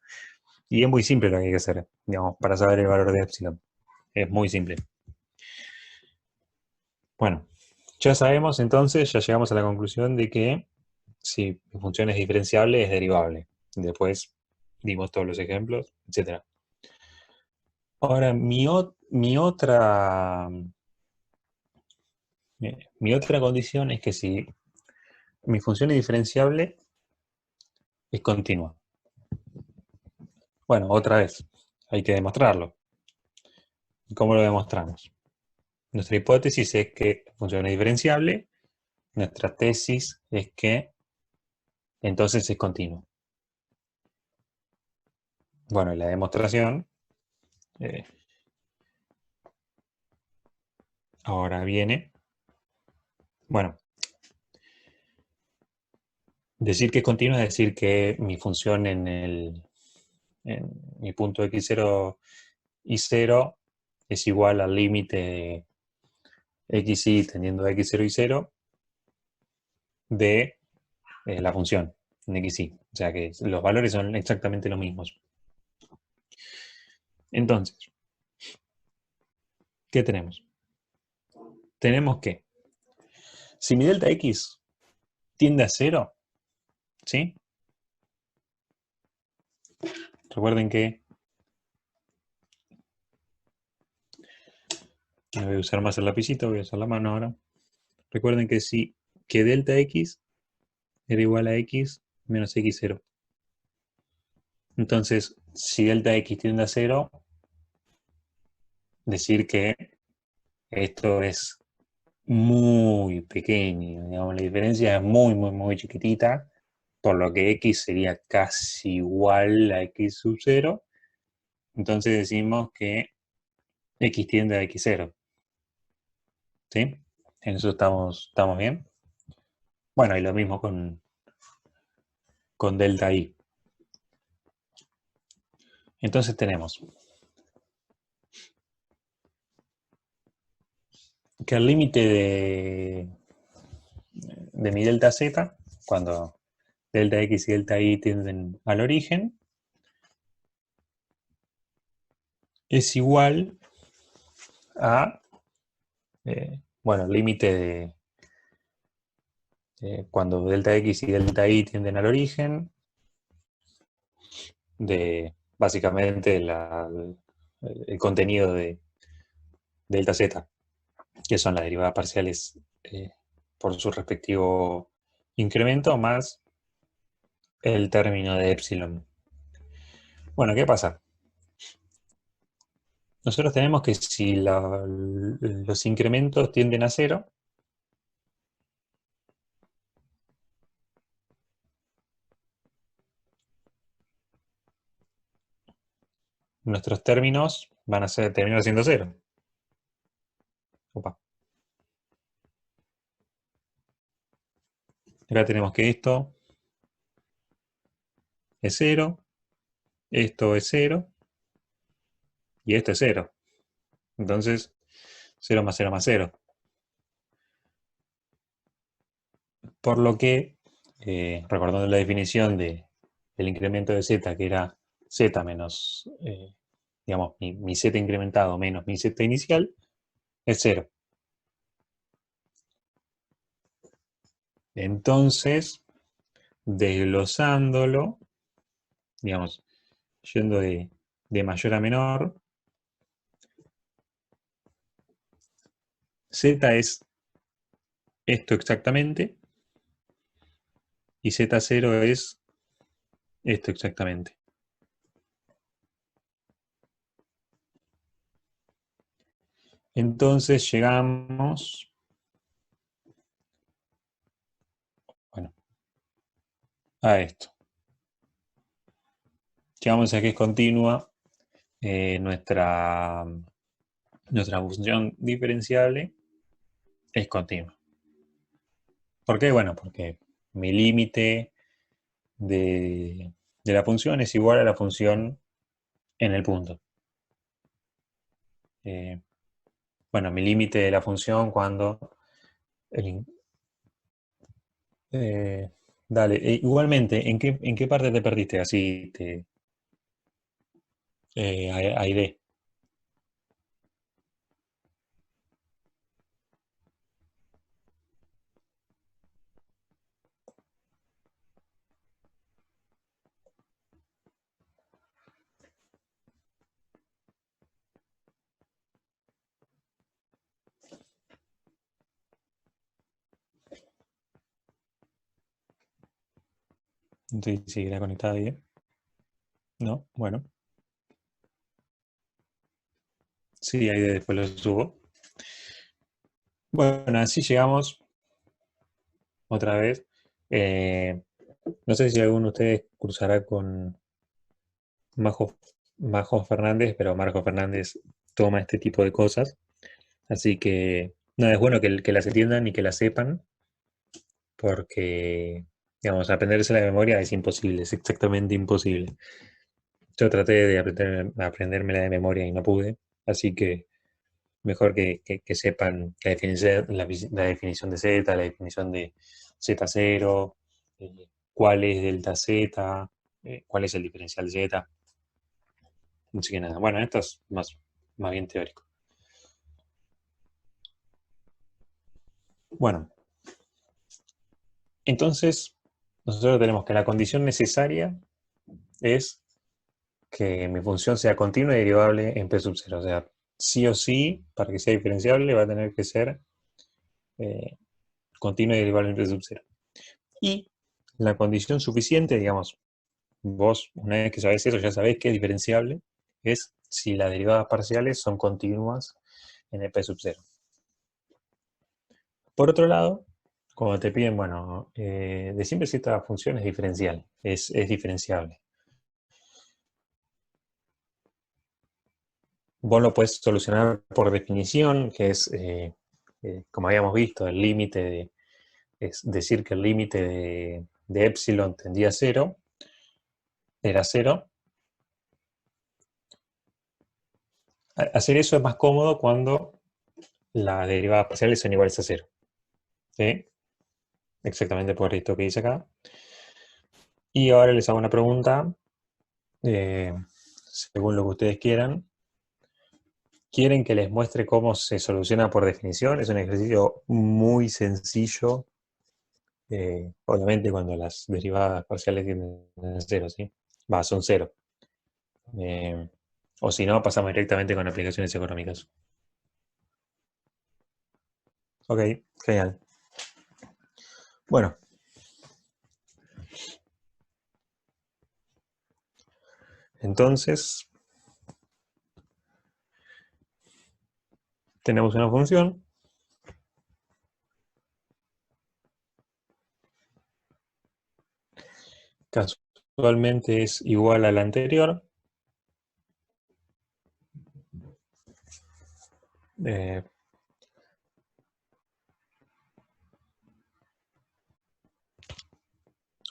Y es muy simple lo que hay que hacer, digamos, para saber el valor de epsilon. Es muy simple. Bueno, ya sabemos entonces, ya llegamos a la conclusión de que si mi función es diferenciable, es derivable. Después dimos todos los ejemplos, etcétera. Ahora, mi otra condición es que si mi función es diferenciable, es continua. Bueno, otra vez, hay que demostrarlo. ¿Y cómo lo demostramos? Nuestra hipótesis es que la función es diferenciable, nuestra tesis es que entonces es continuo. Bueno, y la demostración, eh, ahora viene, bueno, decir que es continua es decir que mi función en mi punto x0 y 0 es igual al límite de xy teniendo a x0 y 0 de la función en xy. O sea que los valores son exactamente los mismos. Entonces, ¿qué tenemos? Tenemos que si mi delta x tiende a 0, ¿Sí? Recuerden que no voy a usar más el lapicito, voy a usar la mano ahora. Recuerden que que delta x era igual a x menos x0. Entonces, si delta x tiende a 0, decir que esto es muy pequeño, digamos, la diferencia es muy, muy, muy chiquitita, por lo que x sería casi igual a x sub 0. Entonces decimos que x tiende a x0. ¿Sí? En eso estamos bien. Bueno, y lo mismo con delta i. Entonces tenemos que el límite de mi delta z, cuando delta x y delta y tienden al origen, es igual a, bueno, el límite cuando delta x y delta y tienden al origen, de básicamente el contenido de delta z, que son las derivadas parciales por su respectivo incremento, más el término de epsilon. Bueno, ¿qué pasa? Nosotros tenemos que si los incrementos tienden a cero, nuestros términos van a terminar siendo cero. Opa. Acá tenemos que esto es cero, esto es cero y esto es cero. Entonces, 0 más 0 más 0. Por lo que, recordando la definición del incremento de z, que era z menos, digamos, mi z incrementado menos mi z inicial, es 0. Entonces, desglosándolo, digamos, yendo de mayor a menor, z es esto exactamente y z0 es esto exactamente. Entonces llegamos, bueno, a esto. Llegamos a que es continua nuestra función diferenciable es continua. ¿Por qué? Bueno, porque mi límite de la función es igual a la función en el punto. Bueno, mi límite de la función cuando... dale, igualmente, en qué parte te perdiste? Así aire. Entonces, seguirá conectada bien. No, bueno. Sí, ahí después lo subo. Bueno, así llegamos otra vez. Eh, no sé si alguno de ustedes cruzará con Majo, Majo Fernández, pero Marco Fernández toma este tipo de cosas. Así que no es bueno que las entiendan y que las sepan, porque, digamos, aprenderse la memoria es imposible, es exactamente imposible. Yo traté de aprendérmela de memoria y no pude, así que mejor que sepan la definición de Z, la definición de Z0, cuál es delta Z, cuál es el diferencial Z. Así que nada, bueno, esto es más bien teórico. Bueno, entonces nosotros tenemos que la condición necesaria es que mi función sea continua y derivable en P sub 0. O sea, sí o sí, para que sea diferenciable, va a tener que ser eh, continua y derivable en P sub 0. Y la condición suficiente, digamos, vos una vez que sabés eso, ya sabés que es diferenciable, es si las derivadas parciales son continuas en el P sub 0. Por otro lado, cuando te piden, bueno, decime si esta función es diferencial, es diferenciable. Vos lo puedes solucionar por definición, que es, como habíamos visto, el límite es decir que el límite de epsilon tendía a 0, era 0. Hacer eso es más cómodo cuando las derivadas parciales son iguales a 0. ¿Sí? Exactamente por esto que dice acá. Y ahora les hago una pregunta, según lo que ustedes quieran. ¿Quieren que les muestre cómo se soluciona por definición? Es un ejercicio muy sencillo. Obviamente cuando las derivadas parciales tienden a 0, ¿sí? Son 0. Eh, o si no, pasamos directamente con aplicaciones económicas. Ok, genial. Bueno, entonces tenemos una función casualmente es igual a la anterior. Eh,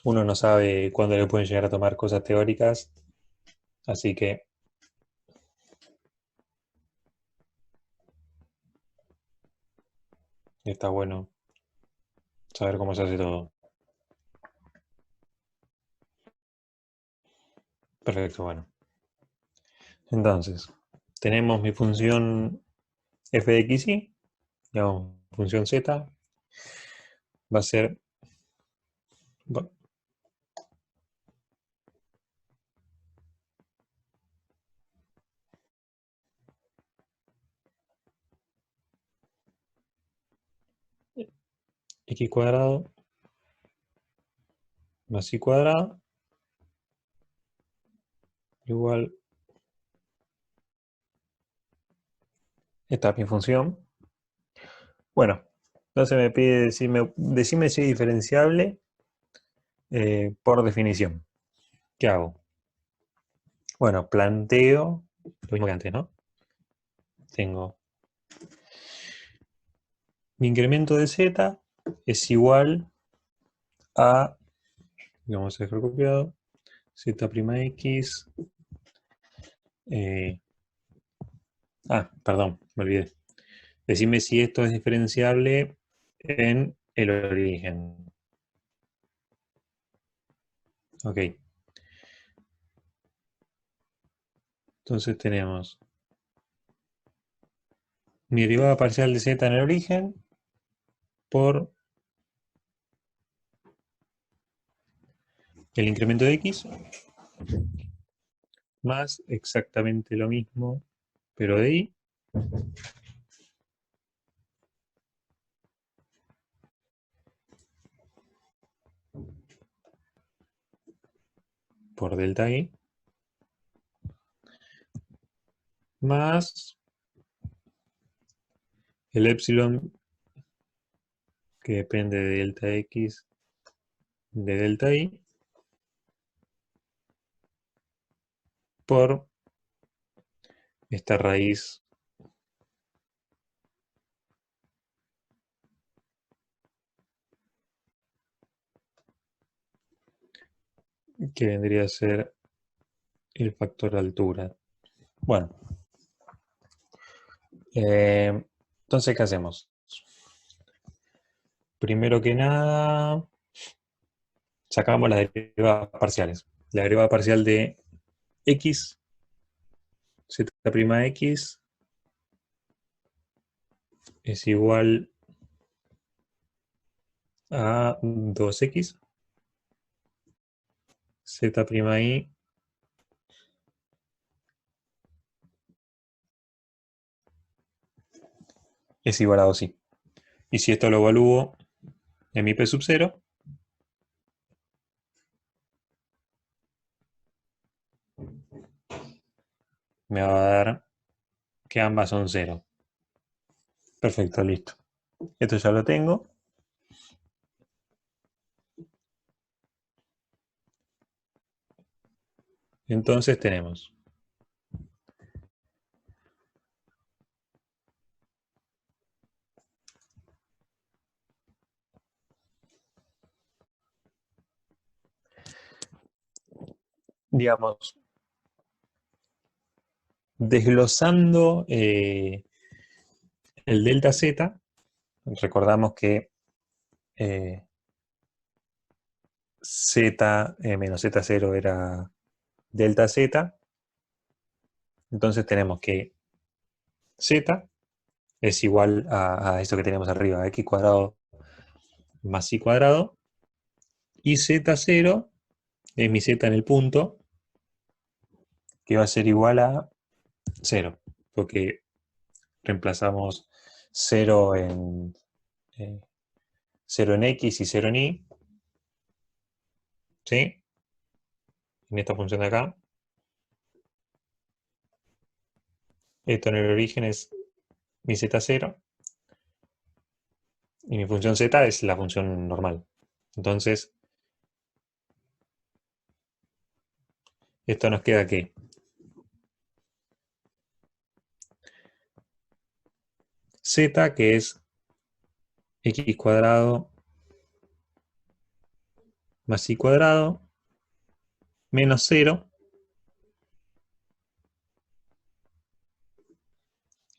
Uno no sabe cuándo le pueden llegar a tomar cosas teóricas, así que está bueno saber cómo se hace todo. Perfecto, bueno. Entonces, tenemos mi función f de x y, digamos, función z, va a ser, x cuadrado más y cuadrado igual, esta es mi función. Bueno, entonces me pide decime si es diferenciable por definición. ¿Qué hago? Bueno, planteo lo mismo que antes, ¿no? Tengo mi incremento de z es igual a, vamos a dejar copiado, z'x, eh, perdón, me olvidé. Decime si esto es diferenciable en el origen. Ok. Entonces tenemos mi derivada parcial de z en el origen por el incremento de x más exactamente lo mismo, pero de y, por delta y, más el epsilon que depende de delta x de delta y por esta raíz que vendría a ser el factor altura. Bueno, entonces, ¿qué hacemos? Primero que nada, sacamos las derivadas parciales. La derivada parcial de x, z'x, es igual a 2x Z'i es igual a 2i. Y si esto lo evalúo en mi p sub 0, me va a dar que ambas son 0. Perfecto, listo. Esto ya lo tengo. Entonces tenemos digamos, desglosando el delta z, recordamos que eh, z menos z0 era delta z, entonces tenemos que z es igual a esto que tenemos arriba, x cuadrado más y cuadrado, y z0 es mi z en el punto, que va a ser igual a 0, porque reemplazamos 0 en, eh, 0 en x y 0 en y, ¿sí? En esta función de acá. Esto en el origen es mi z0, y mi función z es la función normal. Entonces, esto nos queda que z, que es x cuadrado más y cuadrado, menos 0,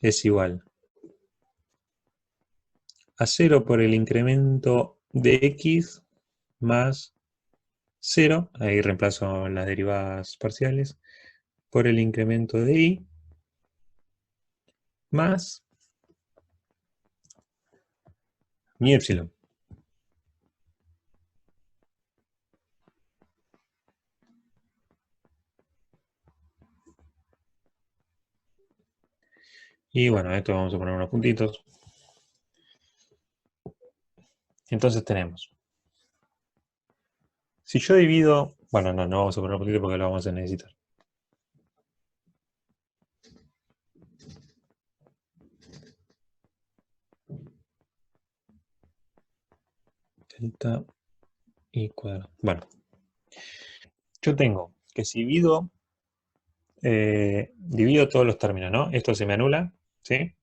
es igual a 0 por el incremento de x más 0, ahí reemplazo las derivadas parciales, por el incremento de y, más mi epsilon. Y bueno, esto vamos a poner unos puntitos. Entonces tenemos, si yo divido, bueno, no vamos a poner unos puntitos porque lo vamos a necesitar. Delta y cuadrado. Bueno, yo tengo que si divido todos los términos, ¿no? Esto se me anula, ¿sí?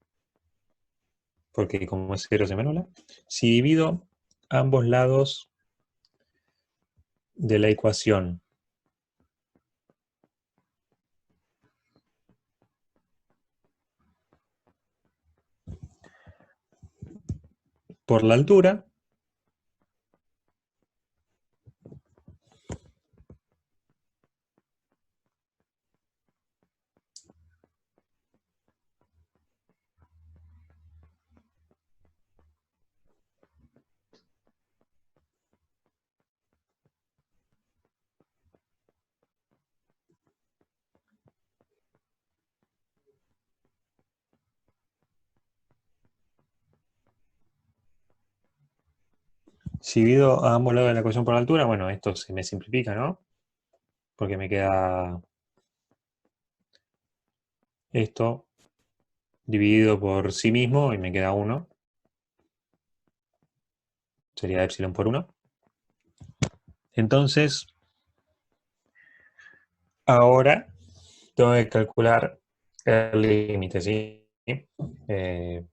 Porque como es 0 se me anula. Si divido ambos lados de la ecuación por la altura, si divido a ambos lados de la ecuación por la altura, bueno, esto se me simplifica, ¿no? Porque me queda esto dividido por sí mismo y me queda 1. Sería epsilon por 1. Entonces, ahora tengo que calcular el límite, ¿sí? Eh,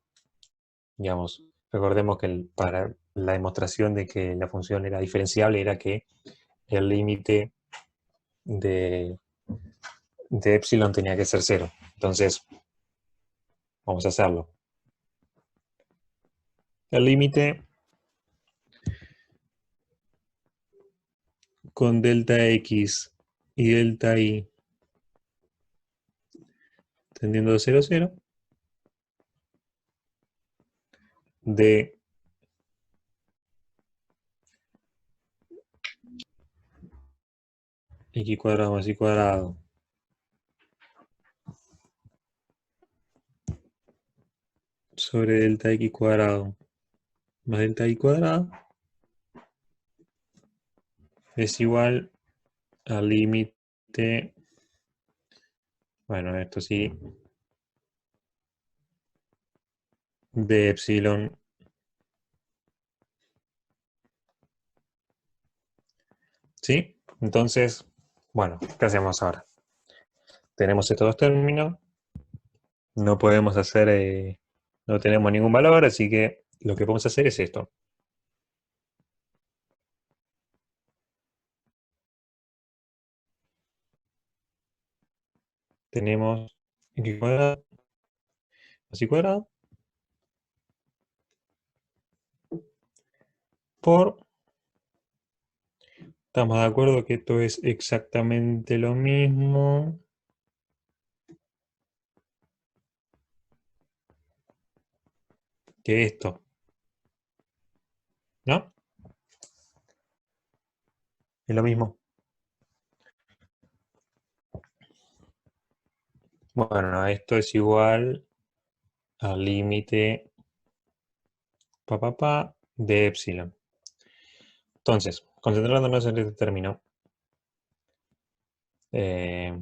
digamos, recordemos que para la demostración de que la función era diferenciable era que el límite de, de epsilon tenía que ser 0. Entonces, vamos a hacerlo. El límite con delta x y delta y tendiendo a 0, 0, de x cuadrado más y cuadrado sobre delta x cuadrado más delta y cuadrado es igual al límite, bueno, esto sí, de epsilon. ¿Sí? Entonces, bueno, ¿qué hacemos ahora? Tenemos estos dos términos, no podemos hacer, no tenemos ningún valor, así que lo que podemos hacer es esto. Tenemos x cuadrado más y cuadrado por, estamos de acuerdo que esto es exactamente lo mismo que esto, ¿no? Es lo mismo. Bueno, esto es igual al límite de epsilon. Entonces, concentrándonos en este término, eh,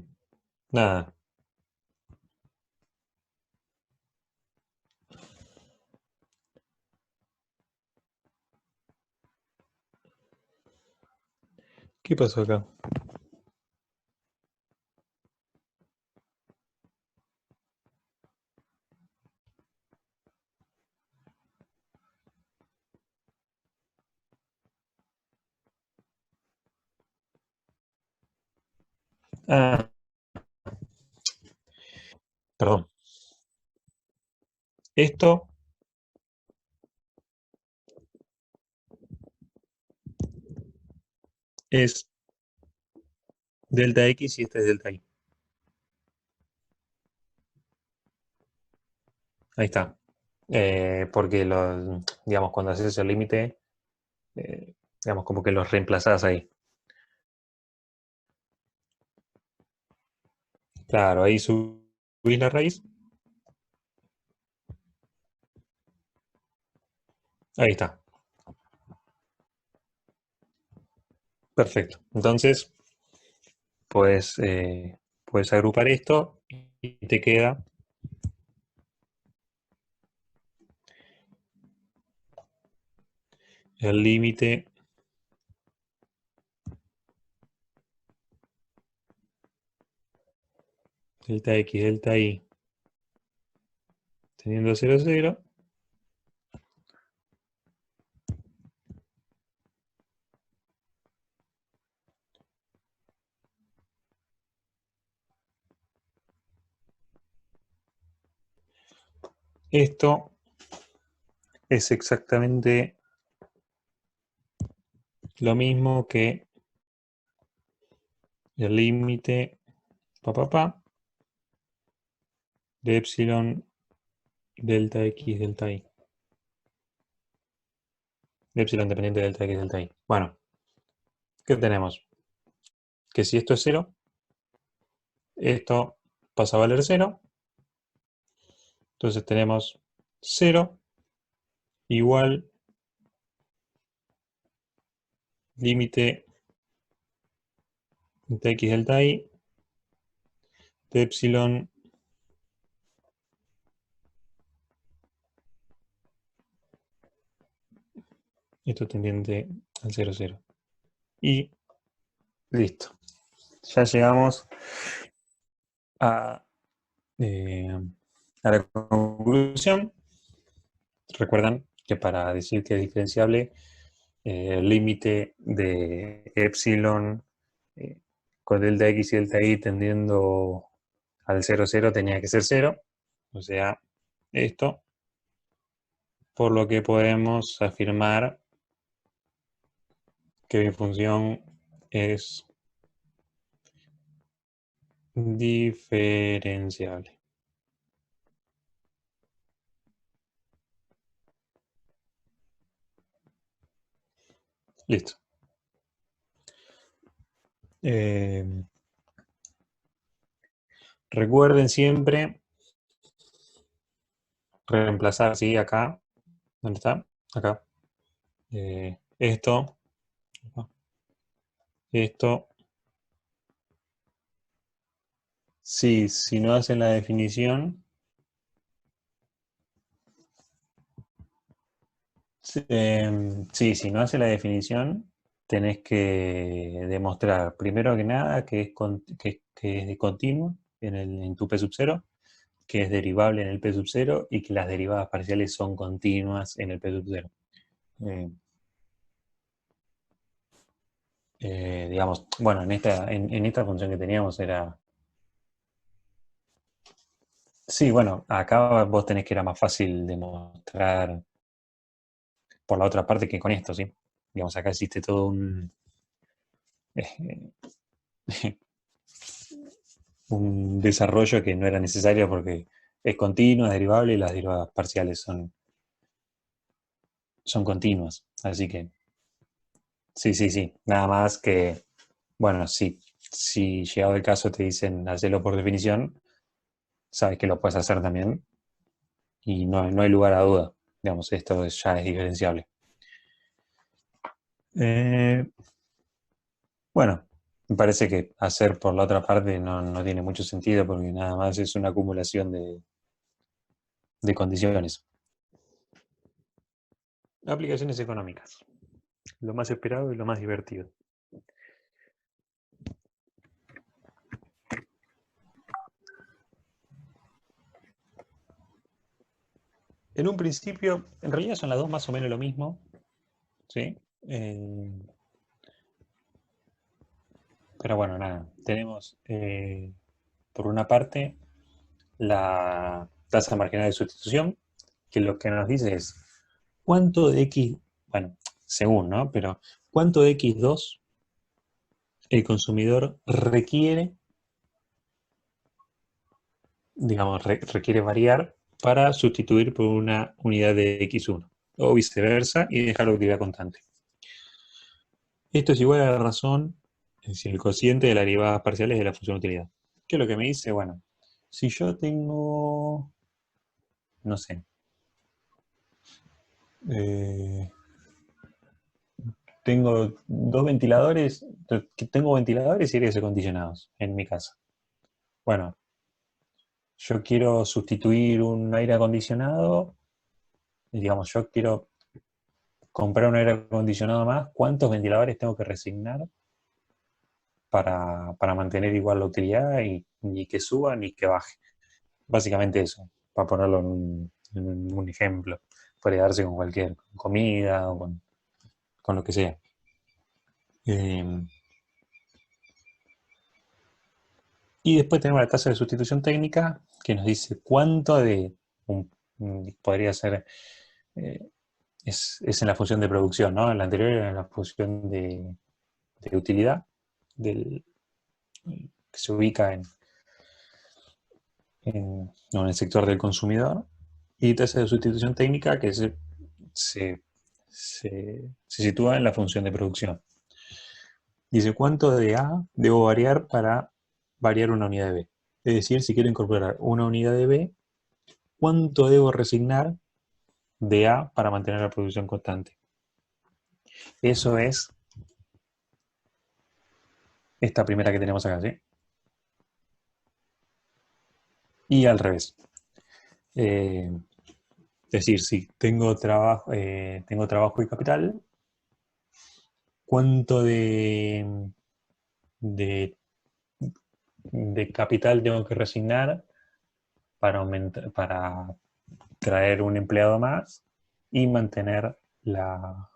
nada, ¿qué pasó acá? Ah, perdón. Esto es delta x y este es delta y. Ahí está. Porque digamos, cuando haces el límite, digamos, como que los reemplazás ahí. Claro, ahí subís la raíz. Ahí está. Perfecto. Entonces, puedes agrupar esto y te queda el límite delta x, delta y, teniendo 0, 0. Esto es exactamente lo mismo que el límite de epsilon delta x, delta y. De epsilon dependiente de delta x, delta y. Bueno, ¿qué tenemos? Que si esto es 0, esto pasa a valer 0. Entonces tenemos 0 igual límite delta x, delta y de epsilon esto tendiente al 0, 0. Y listo. Ya llegamos a, eh, a la conclusión. Recuerdan que para decir que es diferenciable, el límite de epsilon eh, con delta x y delta y tendiendo al 0, 0 tenía que ser 0. O sea, esto, por lo que podemos afirmar que mi función es diferenciable. Listo. Eh, recuerden siempre reemplazar, ¿sí? Acá, ¿dónde está? Acá. Esto, esto. Sí, si no hacen la definición, sí, si no hace la definición, tenés que demostrar, primero que nada, que que es de continuo en tu P sub 0, que es derivable en el P sub 0 y que las derivadas parciales son continuas en el P sub 0. Eh, digamos, bueno, en esta función que teníamos era... Sí, bueno, acá vos tenés que era más fácil demostrar por la otra parte que con esto, ¿sí? Digamos, acá existe todo eh, un desarrollo que no era necesario porque es continuo, es derivable y las derivadas parciales son continuas. Así que, sí, sí, sí. Nada más que, bueno, sí, si llegado el caso te dicen hacerlo por definición, sabes que lo puedes hacer también y no hay lugar a duda. Digamos, esto ya es diferenciable. Eh, bueno, me parece que hacer por la otra parte no tiene mucho sentido porque nada más es una acumulación de condiciones. Aplicaciones económicas. Lo más esperado y lo más divertido. En un principio, en realidad son las dos más o menos lo mismo, ¿sí? Pero bueno, nada, tenemos por una parte la tasa marginal de sustitución, que lo que nos dice es cuánto de X, bueno, según, ¿no? Pero cuánto de X2 el consumidor requiere, digamos, requiere variar para sustituir por una unidad de X1, o viceversa, y dejar la utilidad constante. Esto es igual a la razón, es decir, el cociente de las derivadas parciales de la función utilidad. ¿Qué es lo que me dice? Bueno, si yo tengo, no sé, eh, tengo ventiladores y aires acondicionados en mi casa. Bueno, yo quiero sustituir un aire acondicionado, digamos, yo quiero comprar un aire acondicionado más, ¿cuántos ventiladores tengo que resignar para mantener igual la utilidad y ni que suba ni que baje? Básicamente eso, para ponerlo en un ejemplo. Puede darse con cualquier comida o con lo que sea. Eh, y después tenemos la tasa de sustitución técnica que nos dice cuánto de, podría ser, eh, es en la función de producción, ¿no? En la anterior era en la función de utilidad, del, que se ubica no, en el sector del consumidor, y tasa de sustitución técnica que se, se sitúa en la función de producción. Dice, ¿cuánto de A debo variar para variar una unidad de B? Es decir, si quiero incorporar una unidad de B, ¿cuánto debo resignar de A para mantener la producción constante? Eso es esta primera que tenemos acá, ¿sí? Y al revés. Eh, es decir, si tengo trabajo y capital, ¿cuánto de, de capital tengo que resignar para traer un empleado más y mantener la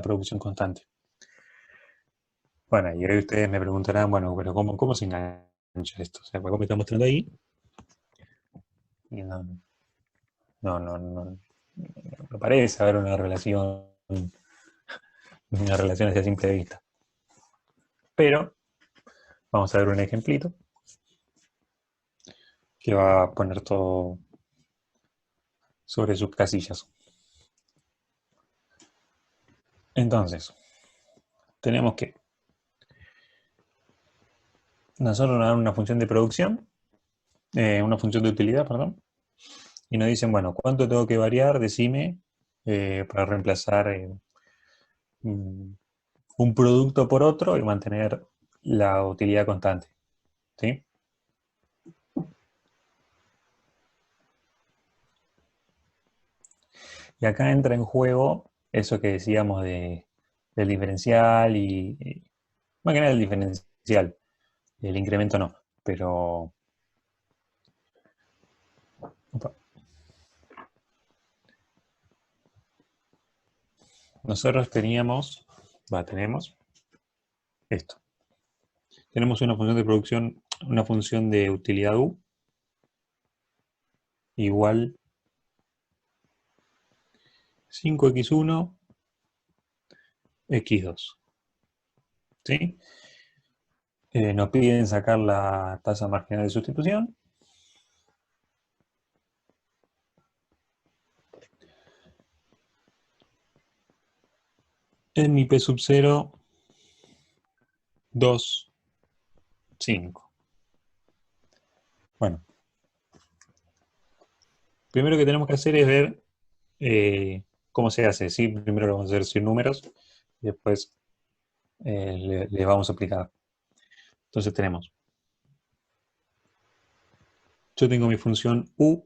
producción constante? Bueno, y hoy ustedes me preguntarán, bueno, pero ¿cómo se engancha esto? O sea, ¿cómo me está mostrando ahí? Y no parece haber una relación hacia simple de vista. Pero vamos a ver un ejemplito que va a poner todo sobre sus casillas. Entonces, tenemos que nosotros nos dan una función de producción, una función de utilidad, perdón, y nos dicen, bueno, ¿cuánto tengo que variar? Decime, para reemplazar un un producto por otro y mantener la utilidad constante. ¿Sí? Y acá entra en juego eso que decíamos del diferencial más que nada el diferencial, el incremento no, pero opa, nosotros tenemos esto. Tenemos una función de producción, una función de utilidad U igual 5x1 x2. ¿Sí? Nos piden sacar la tasa marginal de sustitución. En mi P sub 0, 2, 5. Bueno, primero que tenemos que hacer es ver cómo se hace. ¿Sí? Primero lo vamos a hacer sin números y después le vamos a aplicar. Entonces yo tengo mi función U,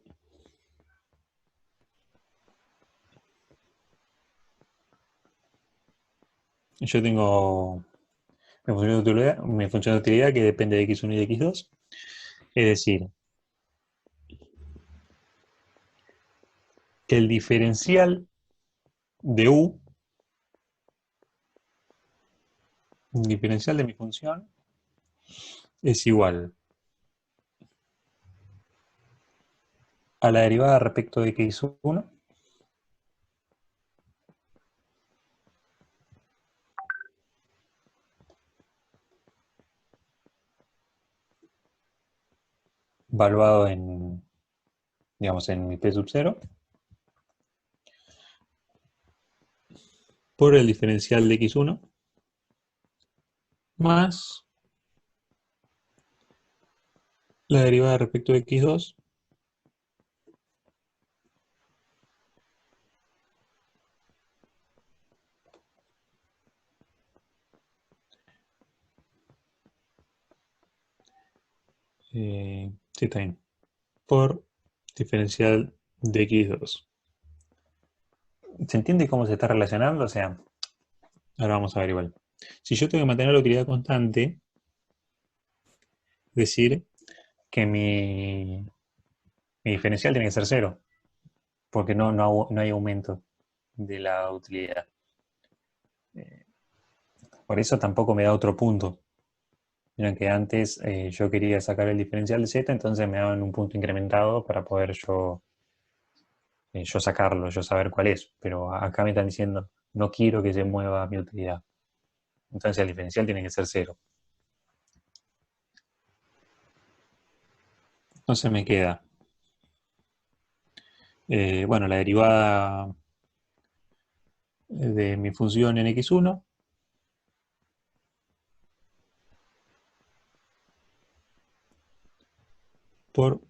yo tengo mi función de utilidad que depende de x1 y de x2. Es decir, que el diferencial de U, el diferencial de mi función, es igual a la derivada respecto de x1 valuado en, digamos, en mi P sub 0 por el diferencial de x1 más la derivada respecto de x2 sí, está bien, por diferencial de x2. ¿Se entiende cómo se está relacionando? O sea, ahora vamos a ver igual. Si yo tengo que mantener la utilidad constante, es decir, que mi diferencial tiene que ser cero, porque no hay aumento de la utilidad. Eh, por eso tampoco me da otro punto. Miren que antes yo quería sacar el diferencial de z, entonces me daban un punto incrementado para poder yo sacarlo, yo saber cuál es. Pero acá me están diciendo, no quiero que se mueva mi utilidad. Entonces el diferencial tiene que ser cero. Entonces me queda, bueno, la derivada de mi función en x1 por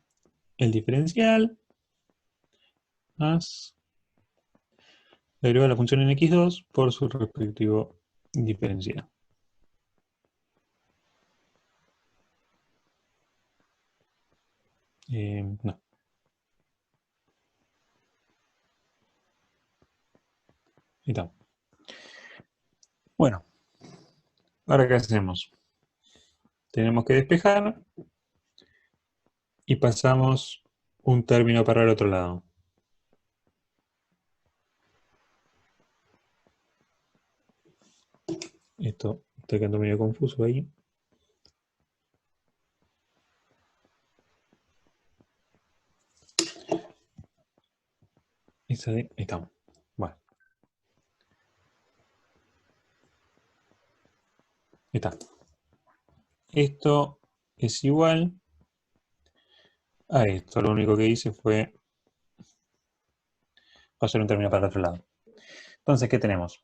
el diferencial más la derivada de la función en x2 por su respectivo diferencial. No, ahí está. Bueno, ahora ¿qué hacemos? Tenemos que despejar y pasamos un término para el otro lado. Esto está quedando medio confuso ahí. Ahí estamos. Bueno, ahí está. Esto es igual a esto. Lo único que hice fue pasar un término para el otro lado. Entonces, ¿qué tenemos?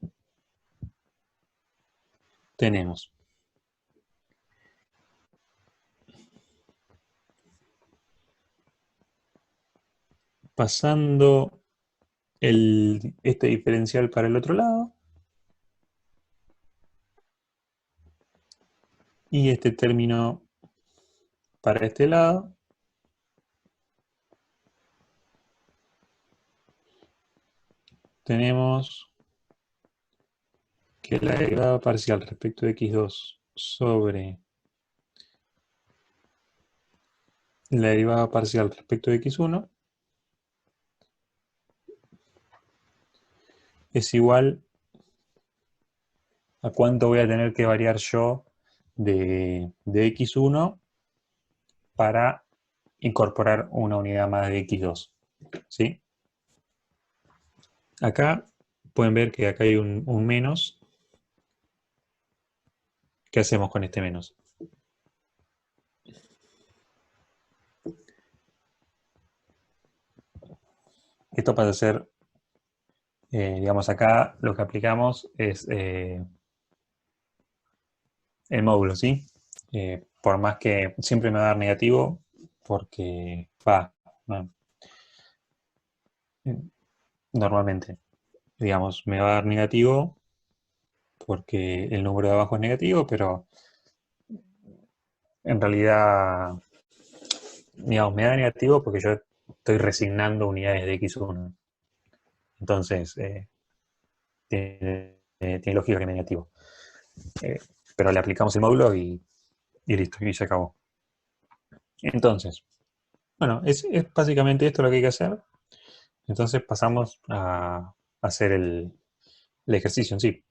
Tenemos pasando este diferencial para el otro lado, y este término para este lado, tenemos que la derivada parcial respecto de x2 sobre la derivada parcial respecto de x1 es igual a cuánto voy a tener que variar yo de x1 para incorporar una unidad más de x2. ¿Sí? Acá pueden ver que acá hay un menos. ¿Qué hacemos con este menos? Esto pasa a ser, digamos, acá lo que aplicamos es el módulo, ¿sí? Por más que siempre me va a dar negativo, porque no, normalmente, digamos, me va a dar negativo porque el número de abajo es negativo, pero en realidad, digamos, me da negativo porque yo estoy resignando unidades de x1. Entonces, tiene lógica que me dé negativo. Eh, pero le aplicamos el módulo y listo, y se acabó. Entonces, bueno, es básicamente esto lo que hay que hacer. Entonces pasamos a hacer el ejercicio en sí.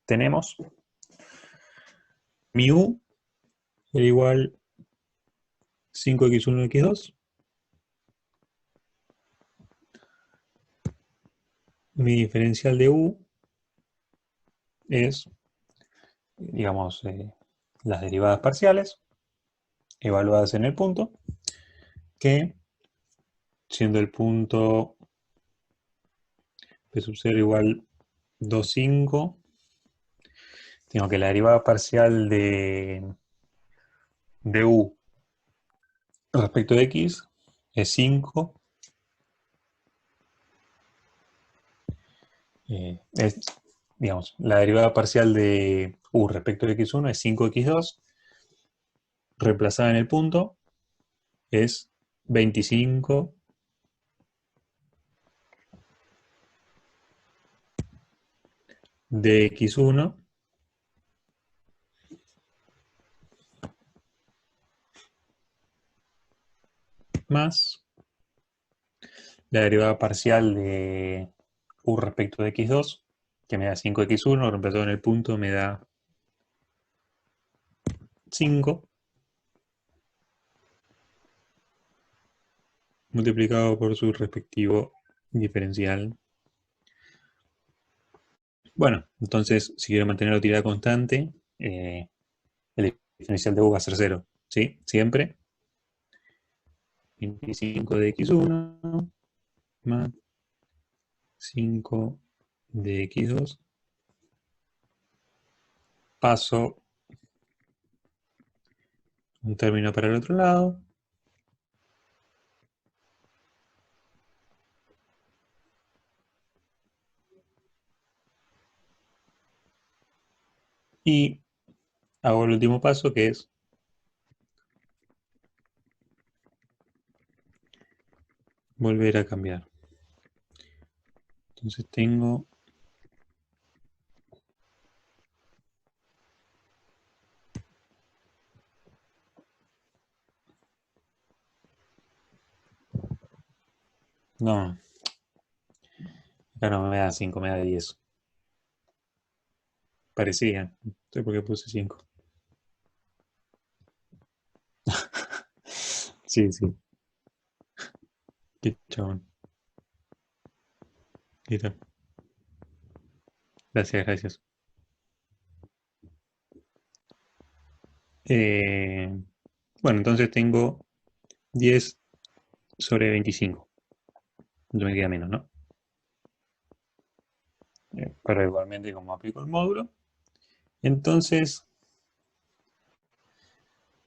Tenemos mi u era igual 5x1 x2. Mi diferencial de u es, digamos, las derivadas parciales evaluadas en el punto, que siendo el punto p sub 0 igual 2,5, tengo que la derivada parcial de u respecto de x es 5. Digamos, la derivada parcial de u respecto de x1 es 5x2, reemplazada en el punto es 25 de x1 más la derivada parcial de u respecto de x2, que me da 5x1, reemplazado en el punto me da 5, multiplicado por su respectivo diferencial. Bueno, entonces, si quiero mantener la utilidad constante, el diferencial de u va a ser 0, ¿sí? Siempre. 25 de x1 más 5 de x2. Paso un término para el otro lado. Y hago el último paso, que es volver a cambiar. Entonces tengo no, acá no me da 5, me da 10. Parecía, no sé por qué puse 5. Sí, sí, qué chabón. Listo. Gracias, gracias. Eh, bueno, entonces tengo 10 sobre 25. No me queda menos, ¿no? Pero igualmente como aplico el módulo. Entonces,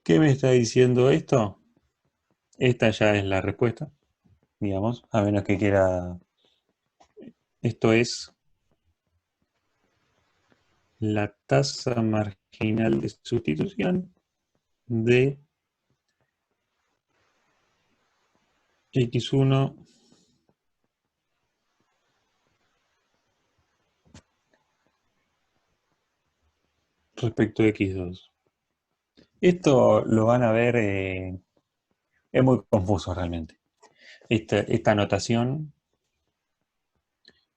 ¿qué me está diciendo esto? Esta ya es la respuesta, digamos, a menos que quiera. Esto es la tasa marginal de sustitución de x1 respecto de x2. Esto lo van a ver, es muy confuso realmente. Esta notación,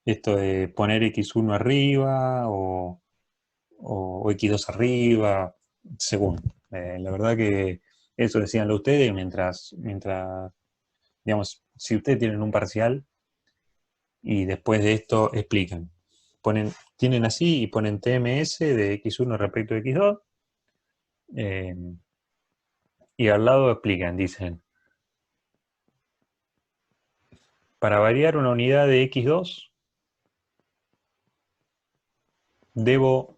esto de poner x1 arriba o x2 arriba, según. La verdad que eso decíanlo ustedes mientras, digamos, si ustedes tienen un parcial y después de esto explican. Tienen así y ponen TMS de x1 respecto de x2 eh, y al lado explican, dicen, para variar una unidad de x2 debo,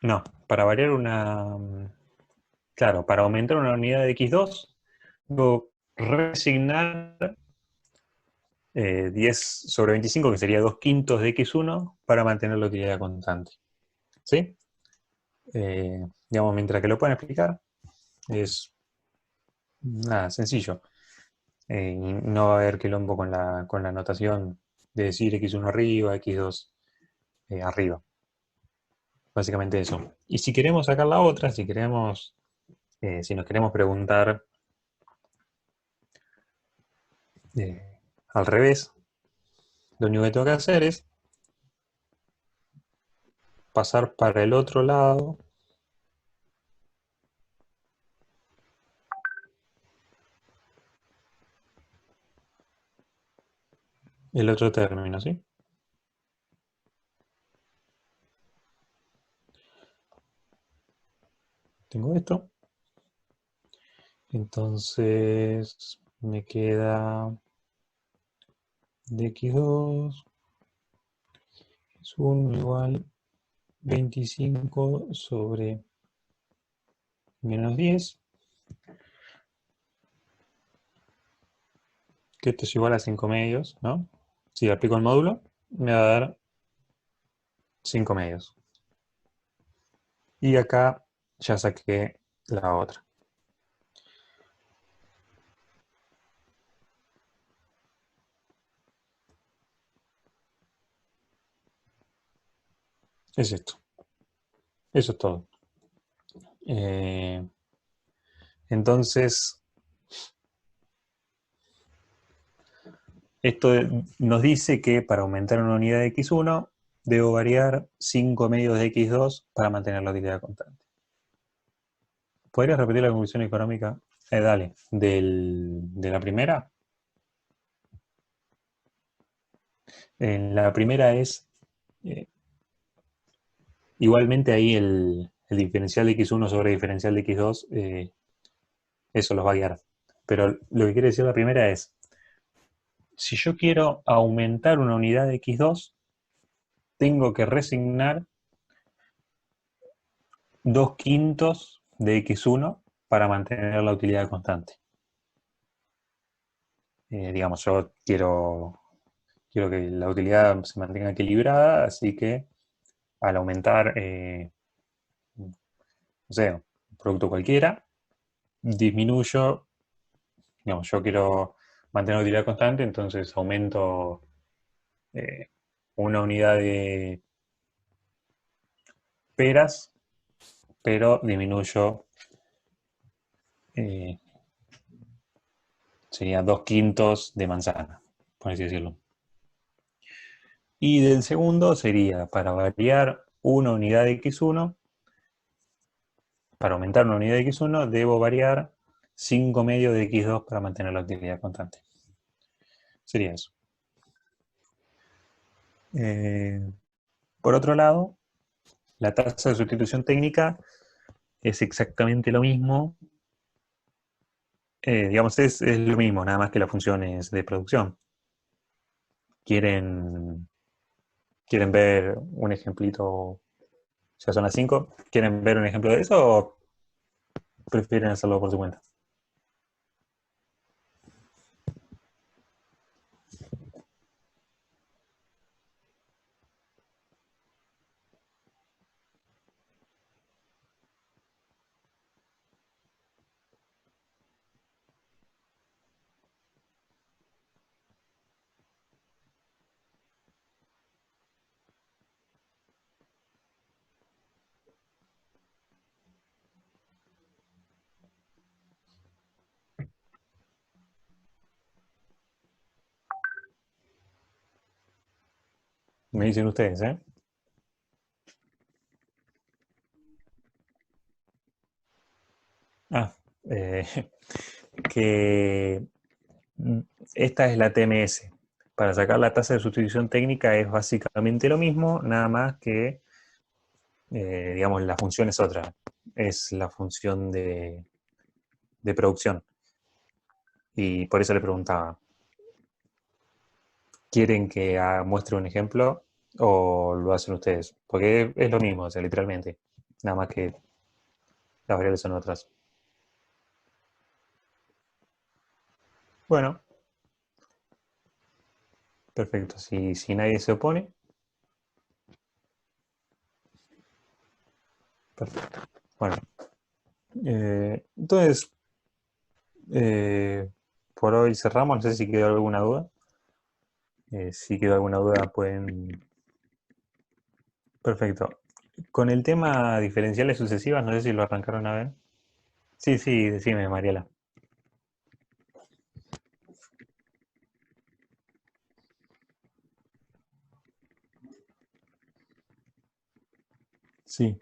no, para variar una, claro, para aumentar una unidad de x2 debo resignar 10 sobre 25, que sería 2 quintos de x1, para mantener la utilidad constante. ¿Sí? Digamos, mientras que lo pueden explicar, es nada, sencillo. Y no va a haber quilombo con la notación de decir x1 arriba, x2 arriba. Básicamente eso. Y si queremos sacar la otra, si nos queremos preguntar al revés, lo único que tengo que hacer es pasar para el otro lado el otro término, ¿sí? Tengo esto. Entonces me queda de x2 es 1 igual 25 sobre menos 10, que esto es igual a 5 medios, ¿no? Si aplico el módulo, me va a dar 5 medios. Y acá ya saqué la otra. Es esto. Eso es todo. Entonces, esto nos dice que para aumentar una unidad de x1 debo variar 5 medios de x2 para mantener la utilidad constante. ¿Podrías repetir la conclusión económica? Dale, de la primera. La primera es, eh, igualmente ahí el diferencial de x1 sobre diferencial de x2, eso los va a guiar. Pero lo que quiere decir la primera es, si yo quiero aumentar una unidad de x2, tengo que resignar 2 quintos de x1 para mantener la utilidad constante. Digamos, yo quiero que la utilidad se mantenga equilibrada, así que al aumentar, no sé, un producto cualquiera, disminuyo, digamos, yo quiero mantener la utilidad constante, entonces aumento eh, una unidad de peras, pero disminuyo, eh, sería 2 quintos de manzana, por así decirlo. Y del segundo sería, para variar una unidad de x1, para aumentar una unidad de x1, debo variar 5 medios de x2 para mantener la utilidad constante. Sería eso. Por otro lado, la tasa de sustitución técnica es exactamente lo mismo. Digamos, es lo mismo, nada más que las funciones de producción. ¿Quieren, quieren ver un ejemplito? Ya son las 5. ¿Quieren ver un ejemplo de eso o prefieren hacerlo por su cuenta? Me dicen ustedes, ¿eh? Ah, eh, que mm, esta es la TMS. Para sacar la tasa de sustitución técnica es básicamente lo mismo, nada más que, digamos, la función es otra. Es la función de producción. Y por eso le preguntaba, ¿quieren que muestre un ejemplo o lo hacen ustedes? Porque es lo mismo, o sea, literalmente. Nada más que las variables son otras. Bueno, perfecto. Si nadie se opone, perfecto. Bueno, entonces, por hoy cerramos. No sé si quedó alguna duda. Si quedó alguna duda, pueden. Perfecto. Con el tema diferenciales sucesivas, no sé si lo arrancaron a ver. Sí, sí, decime, Mariela. Sí.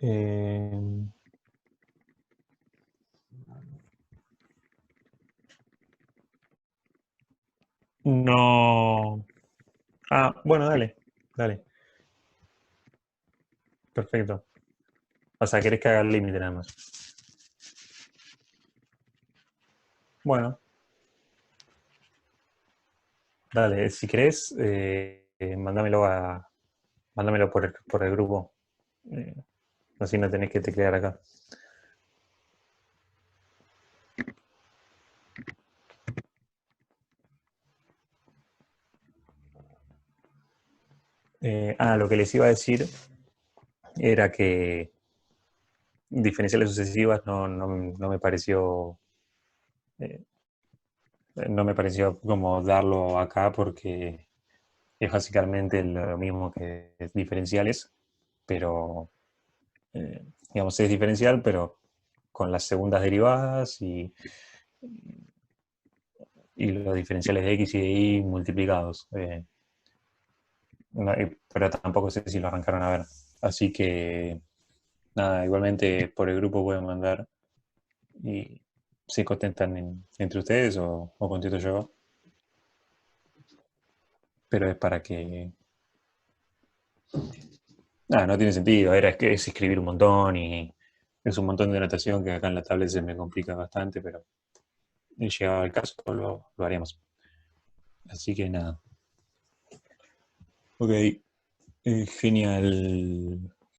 Eh, no. Ah, bueno, dale. Dale. Perfecto. O sea, querés que haga el límite nada más. Bueno, dale. Si querés, mándamelo por el grupo. Eh, Así no tenés que teclear acá. Lo que les iba a decir era que diferenciales sucesivas no me pareció, eh, no me pareció como darlo acá porque es básicamente lo mismo que diferenciales, pero digamos es diferencial, pero con las segundas derivadas y los diferenciales de x y de y multiplicados. Pero tampoco sé si lo arrancaron a ver. Así que nada, igualmente por el grupo pueden mandar y se contentan entre ustedes o contesto yo, pero es para que... Nada, no tiene sentido, es que es escribir un montón y es un montón de notación que acá en la tablet se me complica bastante, pero llegado el caso lo haremos. Así que nada. Ok, genial.